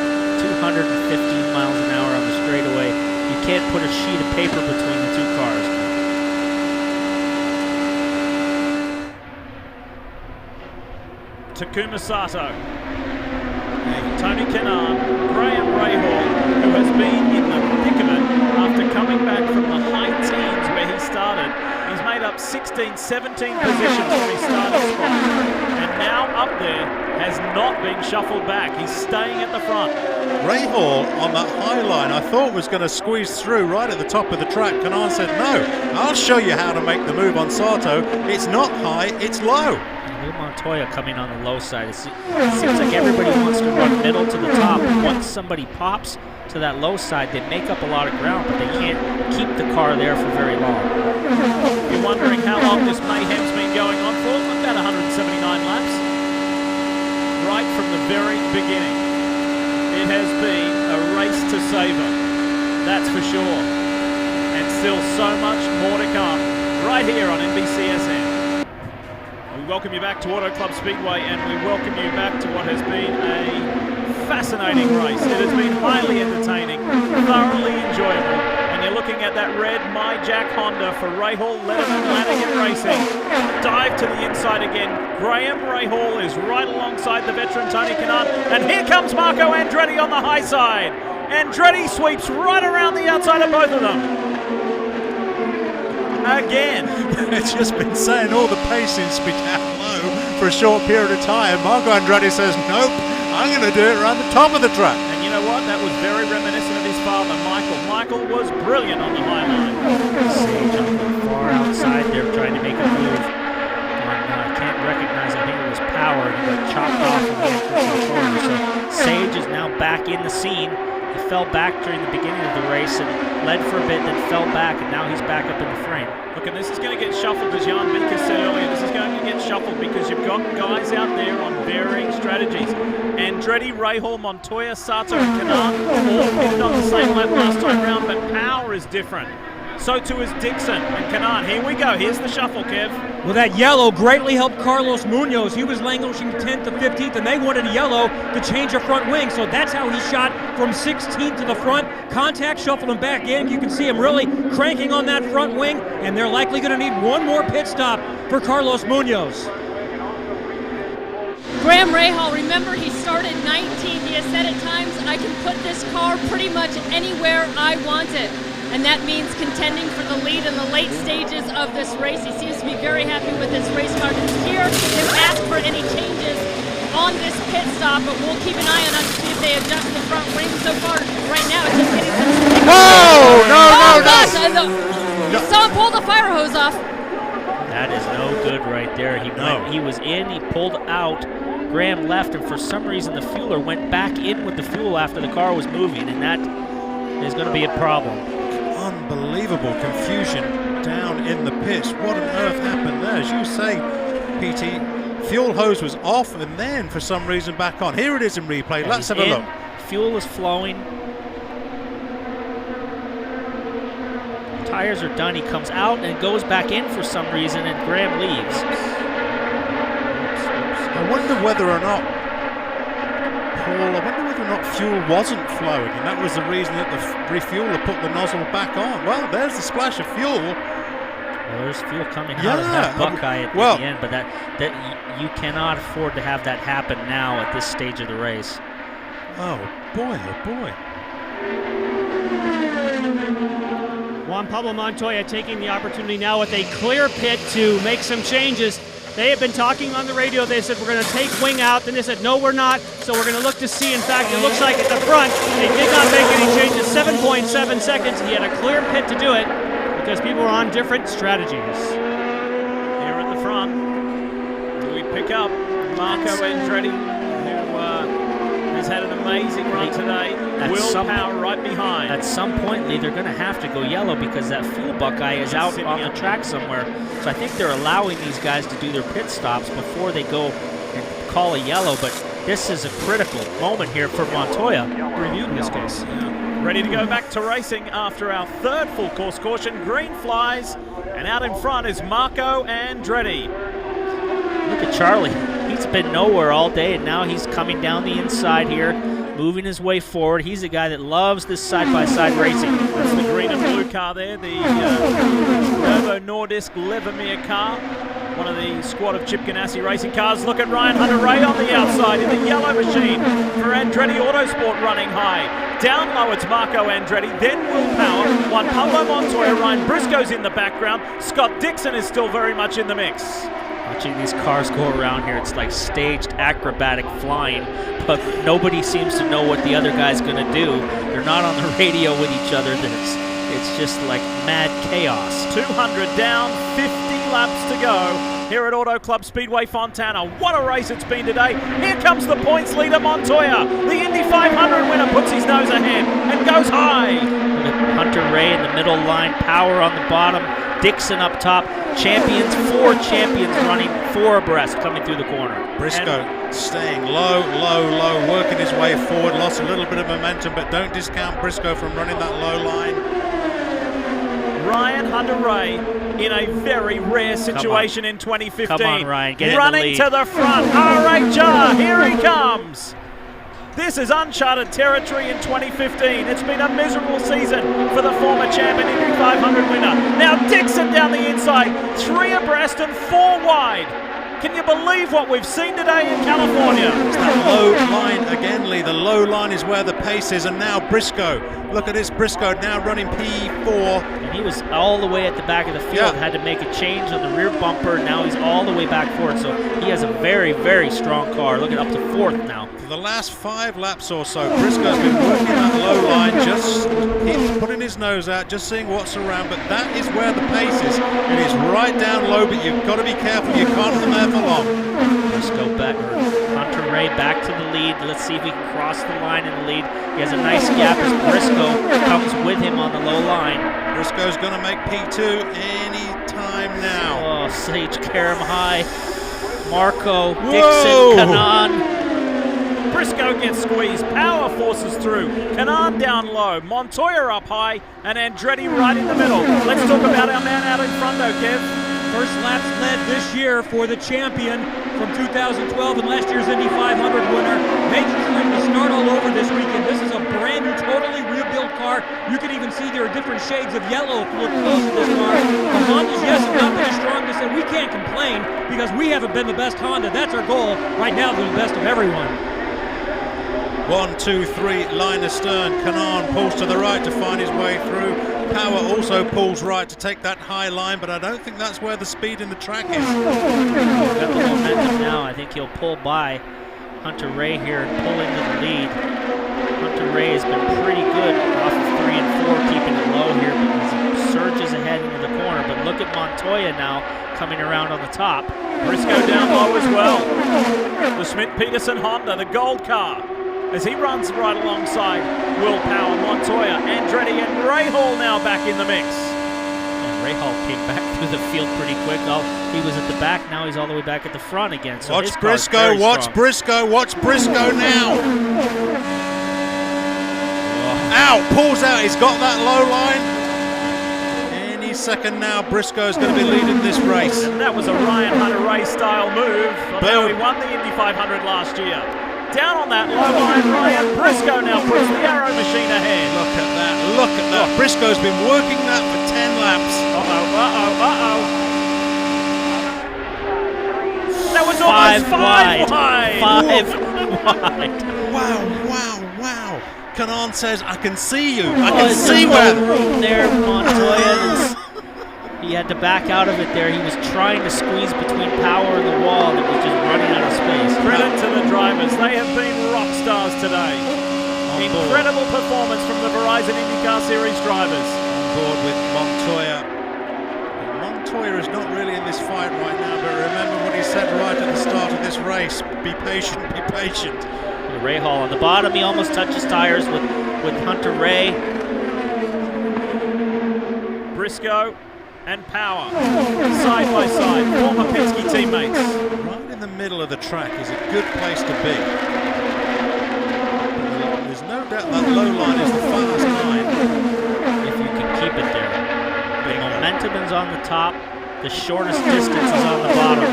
215 miles an hour on the straightaway. He and put a sheet of paper between the two cars. Takuma Sato, Tony Kanaan, Graham Rahal, who has been in the thick of it after coming back from the high teens where he started. He's made up 16, 17 positions from his starting spot, and now up there has not been shuffled back. He's staying at the front. Rahal on that high line I thought was going to squeeze through right at the top of the track. Kanaan said, no, I'll show you how to make the move on Sato. It's not high, it's low. Montoya coming on the low side. It seems like everybody wants to run middle to the top. Once somebody pops to that low side, they make up a lot of ground, but they can't keep the car there for very long. If you're wondering how long this mayhem's been going on for, about 179 laps. Right from the very beginning. It has been a race to savor, that's for sure. And still so much more to come right here on NBCSN. We welcome you back to Auto Club Speedway, and we welcome you back to what has been a fascinating race. It has been highly entertaining, thoroughly enjoyable, and you're looking at that red My Jack Honda for Rahal, Letterman, Lanigan Racing. Dive to the inside again. Graham Rahal is right alongside the veteran Tony Kanaan, and here comes Marco Andretti on the high side. Andretti sweeps right around the outside of both of them. Again. It's just been saying all the pace seems to be down low for a short period of time. Marco Andretti says, nope, I'm going to do it around the top of the track. And you know what? That was very reminiscent of his father, Michael. Michael was brilliant on the high line. Sage on the far outside there trying to make a move. I can't recognize, I think it was Power. He got chopped off in the entrance of the corner. So Sage is now back in the scene. He fell back during the beginning of the race and led for a bit, then fell back, and now he's back up in the frame. Look, and this is going to get shuffled, as Jan Beeker said earlier. This is going to get shuffled because you've got guys out there on varying strategies. Andretti, Rahal, Montoya, Sato, and Kanaan all pitted on the same lap last time round, but Power is different. So too is Dixon and Kanaan. Here we go. Here's the shuffle, Kev. Well, that yellow greatly helped Carlos Munoz. He was languishing 10th to 15th, and they wanted a yellow to change the front wing. So that's how he shot from 16th to the front. Contact shuffled him back in. You can see him really cranking on that front wing, and they're likely going to need one more pit stop for Carlos Munoz. Graham Rahal, remember he started 19th. He has said at times, I can put this car pretty much anywhere I want it. And that means contending for the lead in the late stages of this race. He seems to be very happy with his race car. Didn't hear him ask for any changes on this pit stop, but we'll keep an eye on us to see if they adjust the front wing. So far, right now, it's just getting some... No! You saw him pull the fire hose off. That is no good right there. He was in, he pulled out. Graham left, and for some reason the fueler went back in with the fuel after the car was moving, and that is going to be a problem. Unbelievable confusion down in the pits. What on earth happened there? As you say, PT, fuel hose was off and then for some reason back on. Here it is in replay. Yeah, let's have a look. Fuel is flowing. Tires are done. He comes out and goes back in for some reason, and Graham leaves. I wonder whether or not, Paul, fuel wasn't flowing, and that was the reason that the refueler put the nozzle back on. Well, there's the splash of fuel. Well, there's fuel coming out of that Buckeye at the end, but that you cannot afford to have that happen now at this stage of the race. Oh boy, oh boy. Juan Pablo Montoya taking the opportunity now with a clear pit to make some changes. They have been talking on the radio. They said, we're going to take wing out. Then they said, no, we're not. So we're going to look to see. In fact, it looks like at the front, they did not make any changes. 7.7 seconds. He had a clear pit to do it because people were on different strategies. Here at the front, we pick up Marco Andretti, who has had an amazing run today. Willpower right behind. At some point, Lee, they're going to have to go yellow because that fuel Buckeye is out on the track somewhere. So I think they're allowing these guys to do their pit stops before they go and call a yellow. But this is a critical moment here for Montoya. Reviewed in this case. Yeah. Ready to go back to racing after our third full course caution. Green flies, and out in front is Marco Andretti. Look at Charlie. He's been nowhere all day, and now he's coming down the inside here. moving his way forward. He's a guy that loves this side-by-side racing. That's the green and blue car there, the Novo Nordisk Levemir car. One of the squad of Chip Ganassi racing cars. Look at Ryan Hunter-Reay on the outside in the yellow machine for Andretti Autosport running high. Down low, it's Marco Andretti, then Will Power. Juan Pablo Montoya, Ryan Briscoe's in the background. Scott Dixon is still very much in the mix. Watching these cars go around here, it's like staged acrobatic flying, but nobody seems to know what the other guy's going to do. They're not on the radio with each other. It's just like mad chaos. 200 down, 50 laps to go here at Auto Club Speedway Fontana. What a race it's been today. Here comes the points leader, Montoya. The Indy 500 winner puts his nose ahead and goes high. Look at Hunter-Reay in the middle line, Power on the bottom, Dixon up top. Champions, 4 champions running 4 abreast coming through the corner. Briscoe staying low, working his way forward. Lost a little bit of momentum, but don't discount Briscoe from running that low line. Ryan Hunter-Reay in a very rare situation in 2015. Come on, Ryan, get running in the lead. to the front. RHR, here he comes. This is uncharted territory in 2015. It's been a miserable season for the former champion Indy 500 winner. Now Dixon down the inside, 3 abreast and 4 wide. Can you believe what we've seen today in California? It's that low line again, Lee. The low line is where the pace is, and now Briscoe. Look at this, Briscoe now running P4. And he was all the way at the back of the field, had to make a change on the rear bumper. Now he's all the way back forward, so he has a very, very strong car. Look at up to 4th now. For the last 5 laps or so, Briscoe's been working that low line, just he's putting his nose out, just seeing what's around, but that is where the pace is. It is right down low, but you've got to be careful. You can't run there for long. Briscoe back, Hunter-Reay back to the lead. Let's see if we can cross the line in the lead. He has a nice gap as Briscoe comes with him on the low line. Briscoe's going to make P2 any time now. Oh, Sage Karam high. Marco, Dixon, Kanan. Briscoe gets squeezed, Power forces through, Kanan down low, Montoya up high, and Andretti right in the middle. Let's talk about our man out in front though, Kev. First laps led this year for the champion from 2012 and last year's Indy 500 winner. Major trying to start all over this weekend. This is a brand new, totally rebuilt car. You can even see there are different shades of yellow if you look close at this car. The Hondas, yes, have not been as strong as said. We can't complain because we haven't been the best Honda. That's our goal. Right now, they're the best of everyone. 1, 2, 3, line astern. Kanan pulls to the right to find his way through. Power also pulls right to take that high line, but I don't think that's where the speed in the track is. Got the momentum now. I think he'll pull by Hunter-Reay here and pull into the lead. Hunter-Reay has been pretty good off of 3 and 4, keeping it low here, but he surges ahead into the corner. But look at Montoya now coming around on the top. Briscoe down low as well. The Schmidt-Peterson Honda, the gold car, as he runs right alongside Will Power, Montoya, Andretti, and Rahal now back in the mix. And Rahal came back through the field pretty quick. Oh, he was at the back, now he's all the way back at the front again. So watch Briscoe, watch Briscoe, watch Briscoe now. Out, pulls out, he's got that low line. Any second now, Briscoe's going to be leading this race. And that was a Ryan Hunter-Reay style move. Well, he won the Indy 500 last year. Down on that low line, Ryan Briscoe now puts the arrow machine ahead. Look at that, look at that. Briscoe's been working that for 10 laps. That was almost 5 wide. Wow. Kanan says, I can see you. I can see where. Room there, Montoya. He had to back out of it there. He was trying to squeeze between Power and the wall and it was just running out of space. Credit to the drivers. They have been rock stars today. Incredible performance from the Verizon IndyCar Series drivers. On board with Montoya. Montoya is not really in this fight right now, but remember what he said right at the start of this race. Be patient, be patient. Rahal on the bottom. He almost touches tires with Hunter-Reay. Briscoe and Power, side by side, former Penske teammates. Right in the middle of the track is a good place to be. There's no doubt that low line is the fast line. If you can keep it there. The momentum is on the top, the shortest distance is on the bottom,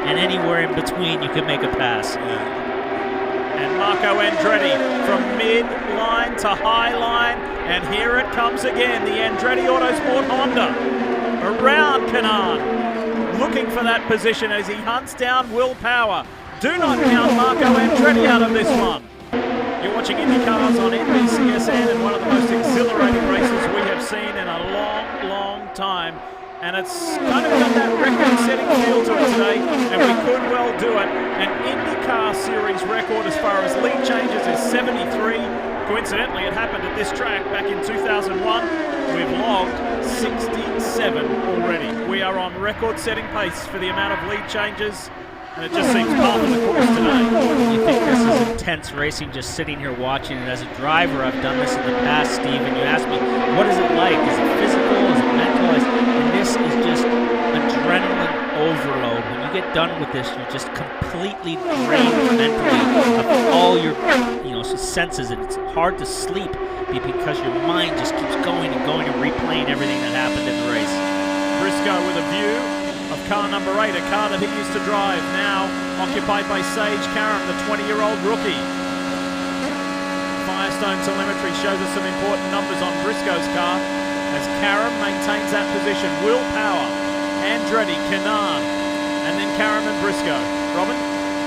and anywhere in between you can make a pass. Yeah. And Marco Andretti from mid-line to high line. And here it comes again, the Andretti Autosport Honda around Canaan, looking for that position as he hunts down Will Power. Do not count Marco Andretti out of this one. You're watching IndyCars on NBCSN, and one of the most exhilarating races we have seen in a long, long time. And it's kind of got that record-setting feel to it today, and we could well do it. An IndyCar Series record as far as lead changes is 73. Coincidentally, it happened at this track back in 2001. We've logged 67 already. We are on record-setting pace for the amount of lead changes, and it just seems part of the course today. You think this is intense racing just sitting here watching it. As a driver, I've done this in the past, Steve, and you asked me, what is it like? Is it physical? Is it mental? And this is just adrenaline overload. When you get done with this, you're just completely drained mentally of all your senses, and it's hard to sleep because your mind just keeps going and going and replaying everything that happened in the race. Briscoe with a view of car number 8, a car that he used to drive, now occupied by Sage Karam, the 20-year-old rookie. Firestone telemetry shows us some important numbers on Briscoe's car as Karam maintains that position. Will Power, Andretti, Canaan, and then Karam and Briscoe. Robin?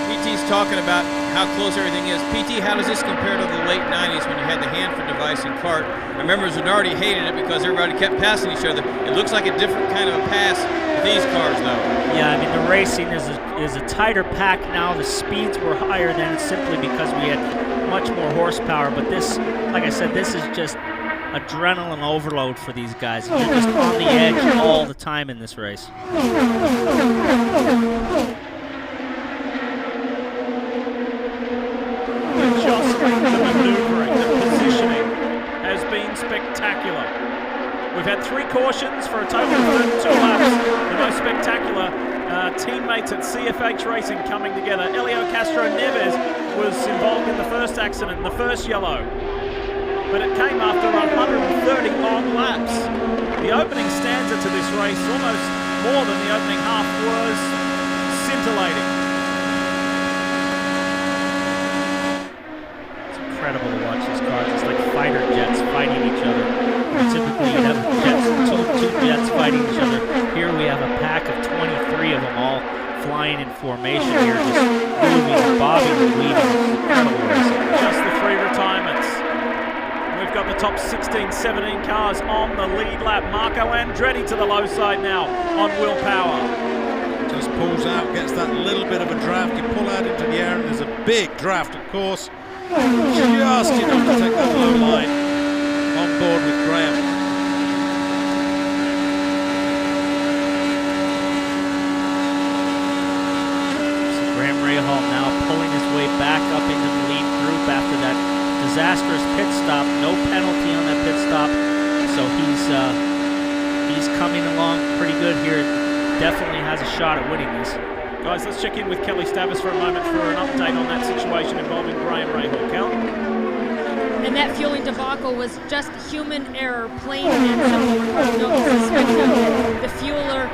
PT's talking about how close everything is. PT, how does this compare to the late 90s when you had the Hanford device in kart? I remember Zanardi hated it because everybody kept passing each other. It looks like a different kind of a pass with these cars, though. Yeah, I mean, the racing is a tighter pack now. The speeds were higher then simply because we had much more horsepower. But this, like I said, this is just adrenaline overload for these guys. You're just on the edge all the time in this race. The maneuvering, the positioning has been spectacular. We've had 3 cautions for a total of 32 laps. The most spectacular teammates at CFH Racing coming together. Elio Castro Neves was involved in the first accident, the first yellow. But it came after 130 long laps. The opening stanza to this race, almost more than the opening half, was scintillating. Incredible to watch these cars. It's like fighter jets fighting each other. Typically you have two jets fighting each other. Here we have a pack of 23 of them all flying in formation here, just moving, bobbing, and weaving. Incredible racing. Just the 3 retirements. We've got the top 16, 17 cars on the lead lap. Marco Andretti to the low side now on Will Power. Just pulls out, gets that little bit of a draft. You pull out into the air and there's a big draft, of course. Just enough to take that low line on board with Graham. So Graham Rahal now pulling his way back up into the lead group after that disastrous pit stop. No penalty on that pit stop, so he's coming along pretty good here. Definitely has a shot at winning this. Guys, let's check in with Kelly Stavis for a moment for an update on that situation involving Graham Rahal. Kel? And that fueling debacle was just human error, plain and simple. Ricardo suspected the fueler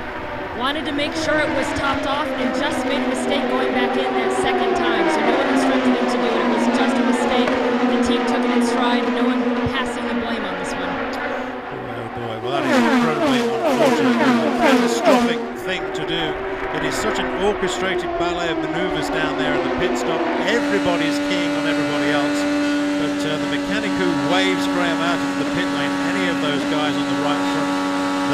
wanted to make sure it was topped off and just made a mistake going back in that second time. So no one instructed him to do it. It was just a mistake. The team took it in stride. No one passing the blame on this one. Oh boy, well that is incredibly unfortunate. A catastrophic thing to do. It is such an orchestrated ballet of maneuvers down there in the pit stop. Everybody's keying on everybody else. But the mechanic who waves Graham out of the pit lane, any of those guys on the right front,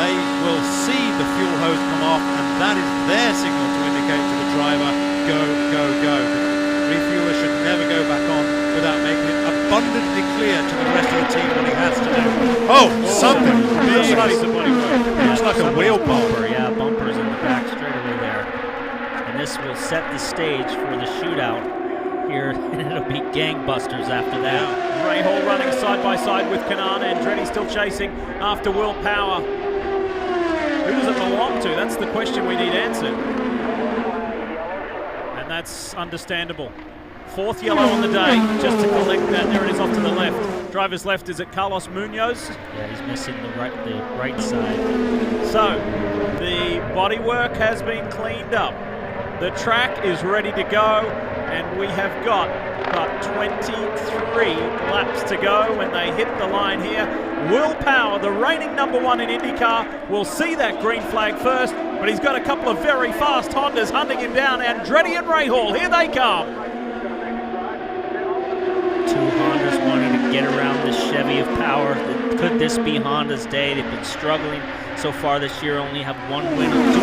they will see the fuel hose come off, and that is their signal to indicate to the driver, go, go, go. The refueler should never go back on without making it abundantly clear to the rest of the team what he has to do. Oh, something! Looks like a wheel bumper. Yeah, bumpers in the back straight away there. And this will set the stage for the shootout here, and it'll be gangbusters after that. Yeah. Rahal running side by side with Canaan. Andretti still chasing after Will Power. Who does it belong to? That's the question we need answered. And that's understandable. 4th yellow on the day, just to collect that. There it is off to the left. Driver's left, is it Carlos Munoz? Yeah, he's missing the right side. So, the bodywork has been cleaned up. The track is ready to go. And we have got about 23 laps to go when they hit the line here. Will Power, the reigning #1 in IndyCar, will see that green flag first, but he's got a couple of very fast Hondas hunting him down. Andretti and Rahal, here they come. Two Hondas wanting to get around this Chevy of Power. Could this be Honda's day? They've been struggling so far this year, only have 2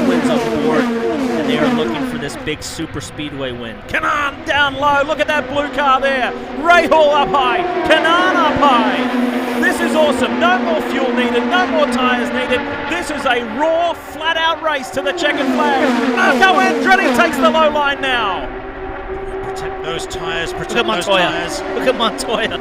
wins on the board, and they are looking for this big super speedway win. Kanaan down low, look at that blue car there. Rahal up high, Kanaan up high. This is awesome, no more fuel needed, no more tyres needed. This is a raw, flat-out race to the checkered flag. Marco Andretti takes the low line now. Protect those tyres, Look at protect those Montoya. tyres. Look at Montoya.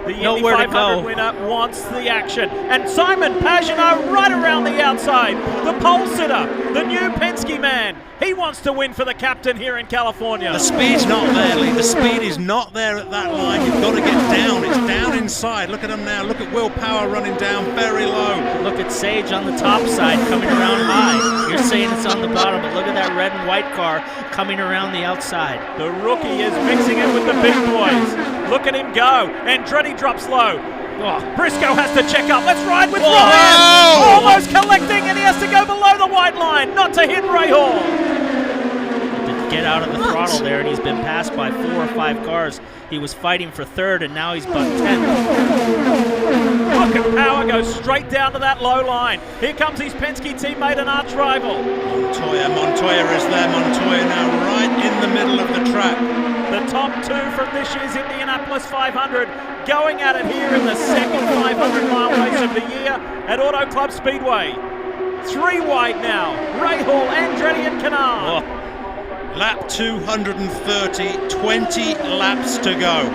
The Indy Nowhere to 500 go. winner wants the action. And Simon Pagenaud right around the outside. The pole sitter, the new Penske man. He wants to win for the captain here in California. The speed's not there, Lee. The speed is not there at that line. You've got to get down. It's down inside. Look at him now. Look at Will Power running down very low. Look at Sage on the top side coming around high. You're saying it's on the bottom, but look at that red and white car coming around the outside. The rookie is mixing it with the big boys. Look at him go. Andretti drops low. Oh, Briscoe has to check up. Let's ride with Ryan. Almost collecting, and he has to go below the white line, not to hit Rahal. To get out of the throttle there, and he's been passed by 4 or 5 cars. He was fighting for third, and now he's bucked 10th. Look at Power go straight down to that low line. Here comes his Penske teammate and arch rival. Montoya is there. Montoya now right in the middle of the track. The top 2 from this year's Indianapolis 500 going at it here in the second 500-mile race of the year at Auto Club Speedway. 3 wide now. Rahal, Andretti, and Kanaan. Lap 230, 20 laps to go.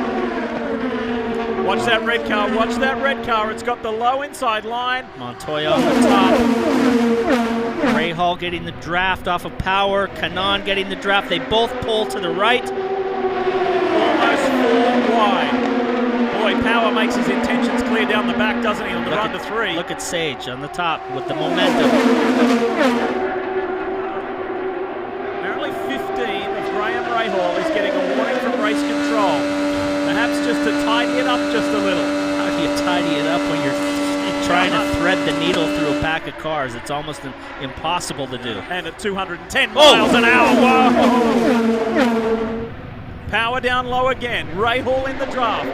Watch that red car, watch that red car. It's got the low inside line. Montoya on the top. Rahal getting the draft off of Power. Kanaan getting the draft. They both pull to the right. Almost 4 wide. Boy, Power makes his intentions clear down the back, doesn't he, on the run to 3. Look at Sage on the top with the momentum. Apparently 15 of Graham Rahal is getting a warning from race control. Perhaps just to tidy it up just a little. How do you tidy it up when you're trying to thread the needle through a pack of cars? It's almost impossible to do. And at 210 miles an hour. Whoa. Power down low again. Rahal in the draft.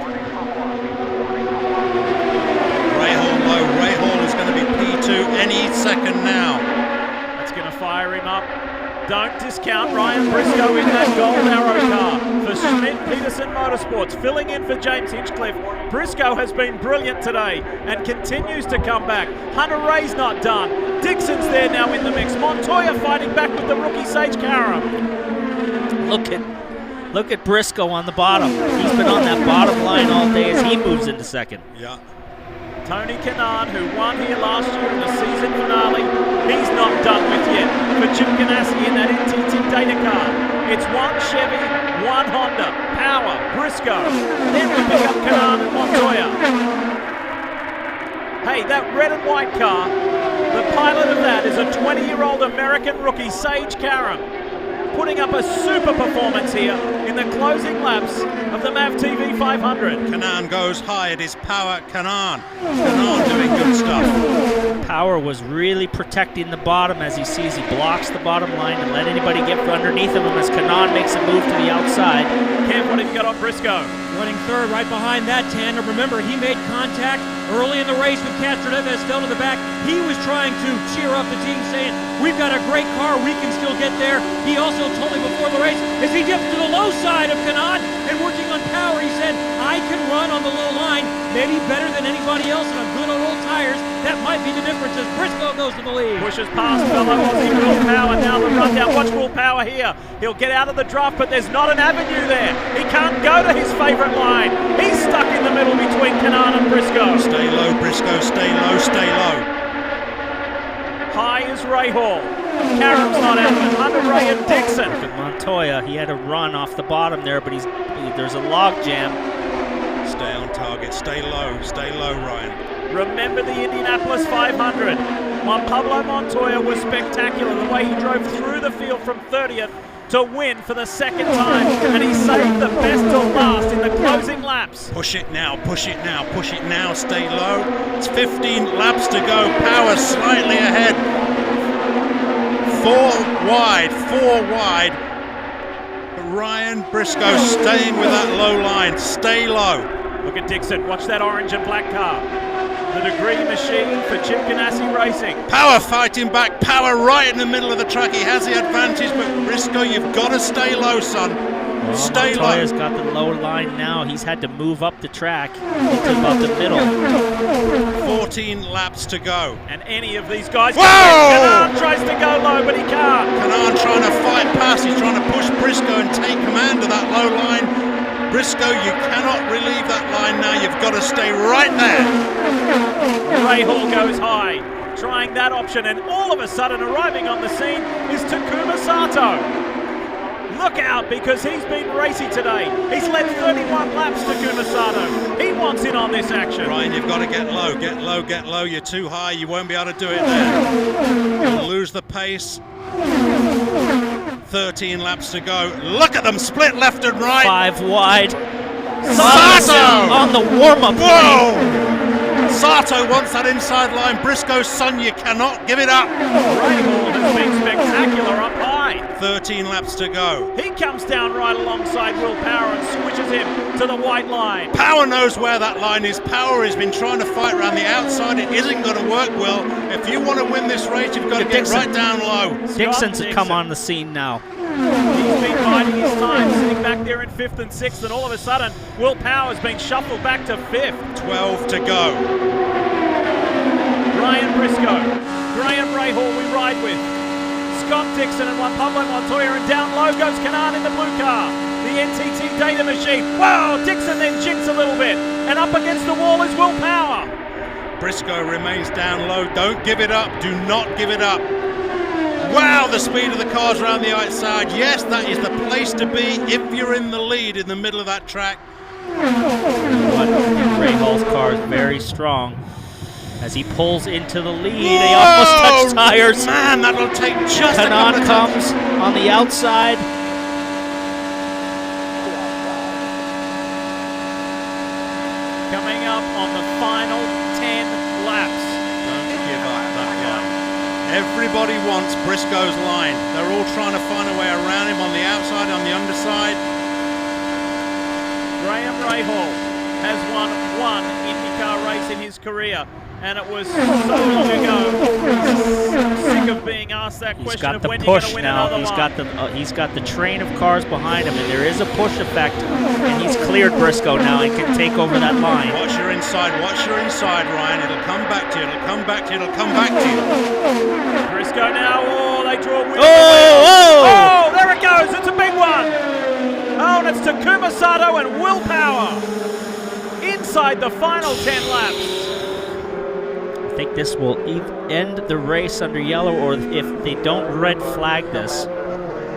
Rahal low. Rahal is going to be P2 any second now. That's going to fire him up. Don't discount Ryan Briscoe in that gold arrow car for Schmidt Peterson Motorsports. Filling in for James Hinchcliffe. Briscoe has been brilliant today and continues to come back. Hunter Ray's not done. Dixon's there now in the mix. Montoya fighting back with the rookie Sage Karam. Look at Briscoe on the bottom. He's been on that bottom line all day as he moves into second. Yeah. Tony Kanaan, who won here last year in the season finale, he's not done with yet. For Chip Ganassi in that NTT data car, it's 1 Chevy, 1 Honda, Power, Briscoe. Then we pick up Kanaan and Montoya. Hey, that red and white car, the pilot of that is a 20-year-old American rookie, Sage Karam, putting up a super performance here in the closing laps of the MavTV 500. Kanaan goes high. It is Power Kanaan. Kanaan doing good stuff. Power was really protecting the bottom as he sees he blocks the bottom line to let anybody get underneath of him as Kanaan makes a move to the outside. Cam, what have you got on Briscoe? Running third right behind that tandem. Remember, he made contact early in the race with Castroneves still to the back. He was trying to cheer up the team, saying, we've got a great car, we can still get there. He also told me before the race, as he dipped to the low side of Kanaan and working on Power, he said, I can run on the low line, maybe better than anybody else, and I'm good on old tires. That might be the difference as Briscoe goes to the lead. Pushes past fellow Aussie Will Power. Now the rundown. Watch Will Power here. He'll get out of the draft, but there's not an avenue there. He can't go to his favourite line. He's stuck in the middle between Kanaan and Briscoe. Stay low, Briscoe. Stay low, stay low. High is Rahal. Karam's not out of it. Hunter Ray and Dixon. Look at Montoya. He had a run off the bottom there, but there's a log jam. Stay on target. Stay low, Ryan. Remember the Indianapolis 500. Juan Pablo Montoya was spectacular. The way he drove through the field from 30th to win for the second time, and he saved the best till last in the closing laps. Push it now, push it now, push it now, stay low. It's 15 laps to go. Power slightly ahead. 4 wide. But Ryan Briscoe staying with that low line. Stay low. Look at Dixon. Watch that orange and black car. The degree machine for Chip Ganassi Racing. Power fighting back. Power right in the middle of the track. He has the advantage, but Briscoe, you've got to stay low, son. Well, Stay low. Montoya's got the low line now. He's had to move up the track into about the middle. 14 laps to go. And any of these guys Whoa! can win. Kanan tries to go low, but he can't. Kanan trying to fight past. He's trying to push Briscoe and take command of that low line. Briscoe, you cannot relieve that line now. You've got to stay right there. Rahal goes high, trying that option, and all of a sudden arriving on the scene is Takuma Sato. Look out, because he's been racy today. He's led 31 laps, Takuma Sato. He wants in on this action. Ryan, you've got to get low, get low, get low. You're too high. You won't be able to do it there. You'll lose the pace. 13 laps to go. Look at them split left and right. 5 wide. Sato! On the warm-up lane. Whoa! Sato wants that inside line. Briscoe's son, you cannot give it up. Rahal has been spectacular up high. 13 laps to go. He comes down right alongside Will Power and swishes him to the white line. Power knows where that line is. Power has been trying to fight around the outside. It isn't going to work well. If you want to win this race, you've got to get right down low. Dixon's come on the scene now. He's been biding his time, sitting back there in 5th and 6th, and all of a sudden, Will Power's been shuffled back to 5th. 12 to go. Ryan Briscoe, Graham Rahal we ride with, Scott Dixon and Pablo Montoya, and down low goes Kanan in the blue car. The NTT data machine. Wow, Dixon then jinks a little bit, and up against the wall is Will Power. Briscoe remains down low. Don't give it up. Do not give it up. Wow, the speed of the cars around the outside. Yes, that is the place to be if you're in the lead in the middle of that track. But Rahal's car is very strong. As he pulls into the lead, they almost touch tires. Man, that'll take just a couple Kanan of comes on the outside. Coming up on the final 10 laps. Don't give up that line. Everybody wants Briscoe's line. They're all trying to find a way around him on the outside, on the underside. Graham Rahal has won one IndyCar race in his career, and it was so long ago. He's sick of being asked that He's question got of the when you're going push to win now. another He's got the train of cars behind him, and there is a push effect. And he's cleared Briscoe now and can take over that line. Watch your inside, Ryan. It'll come back to you, it'll come back to you, it'll come back to you. Briscoe now, they draw wheel. Oh! There it goes, it's a big one. Oh, and it's Takuma Sato and Will Power inside the final 10 laps. I think this will end the race under yellow, or if they don't red flag this,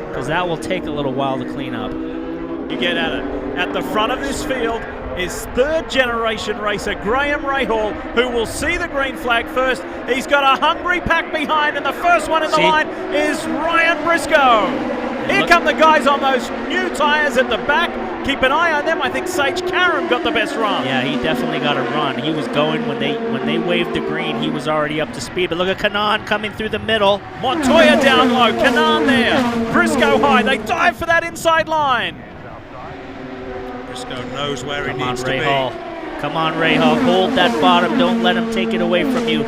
because that will take a little while to clean up. You get at it. At the front of this field is third-generation racer Graham Rahal, who will see the green flag first. He's got a hungry pack behind, and the first one in the line is Ryan Briscoe. Here come the guys on those new tyres at the back. Keep an eye on them. I think Sage Karam got the best run. Yeah, he definitely got a run. He was going when they waved the green. He was already up to speed. But look at Kanan coming through the middle. Montoya down low. Kanan there. Briscoe high. They dive for that inside line. Briscoe knows where he Come on, needs to Rahal. Come on, Rahal. Hold that bottom. Don't let him take it away from you.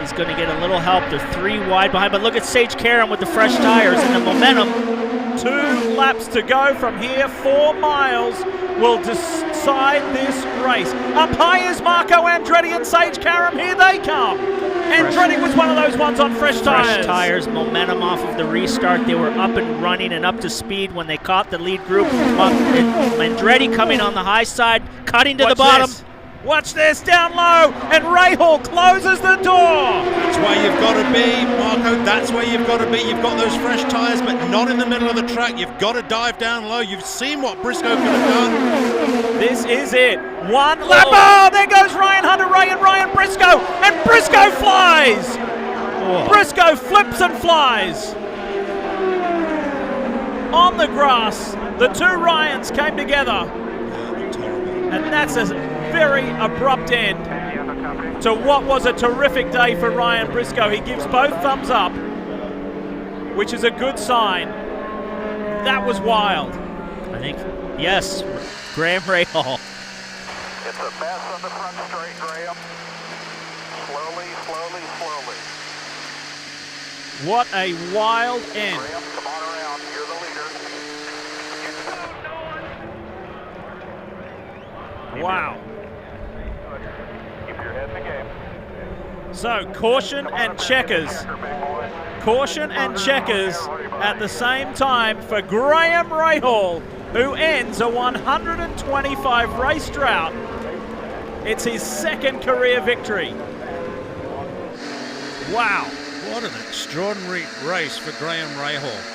He's going to get a little help. They're 3 wide behind. But look at Sage Karam with the fresh tires and the momentum. 2 laps to go from here. 4 miles will decide this race. Up high is Marco Andretti and Sage Karam. Here they come. Andretti was one of those ones on fresh tires. Fresh tires, momentum off of the restart. They were up and running and up to speed when they caught the lead group. Andretti coming on the high side, cutting to the bottom. Watch this, down low, and Rahal closes the door. That's where you've got to be, Marco. That's where you've got to be. You've got those fresh tyres, but not in the middle of the track. You've got to dive down low. You've seen what Briscoe could have done. This is it. 1 lap. Oh, there goes Ryan Hunter-Reay and Ryan Briscoe, and Briscoe flies. Briscoe flips and flies. on the grass. The two Ryans came together. And that's a very abrupt end to what was a terrific day for Ryan Briscoe. He gives both thumbs up, which is a good sign. That was wild. I think, yes, Graham Rahal. It's a mess on the front straight, Graham. Slowly, slowly, slowly. What a wild end. Graham, come on around. You're the leader. Wow. Keep your head in the game. So, caution and checkers. Caution and checkers at the same time for Graham Rahal, who ends a 125 race drought. It's his second career victory. Wow. What an extraordinary race for Graham Rahal.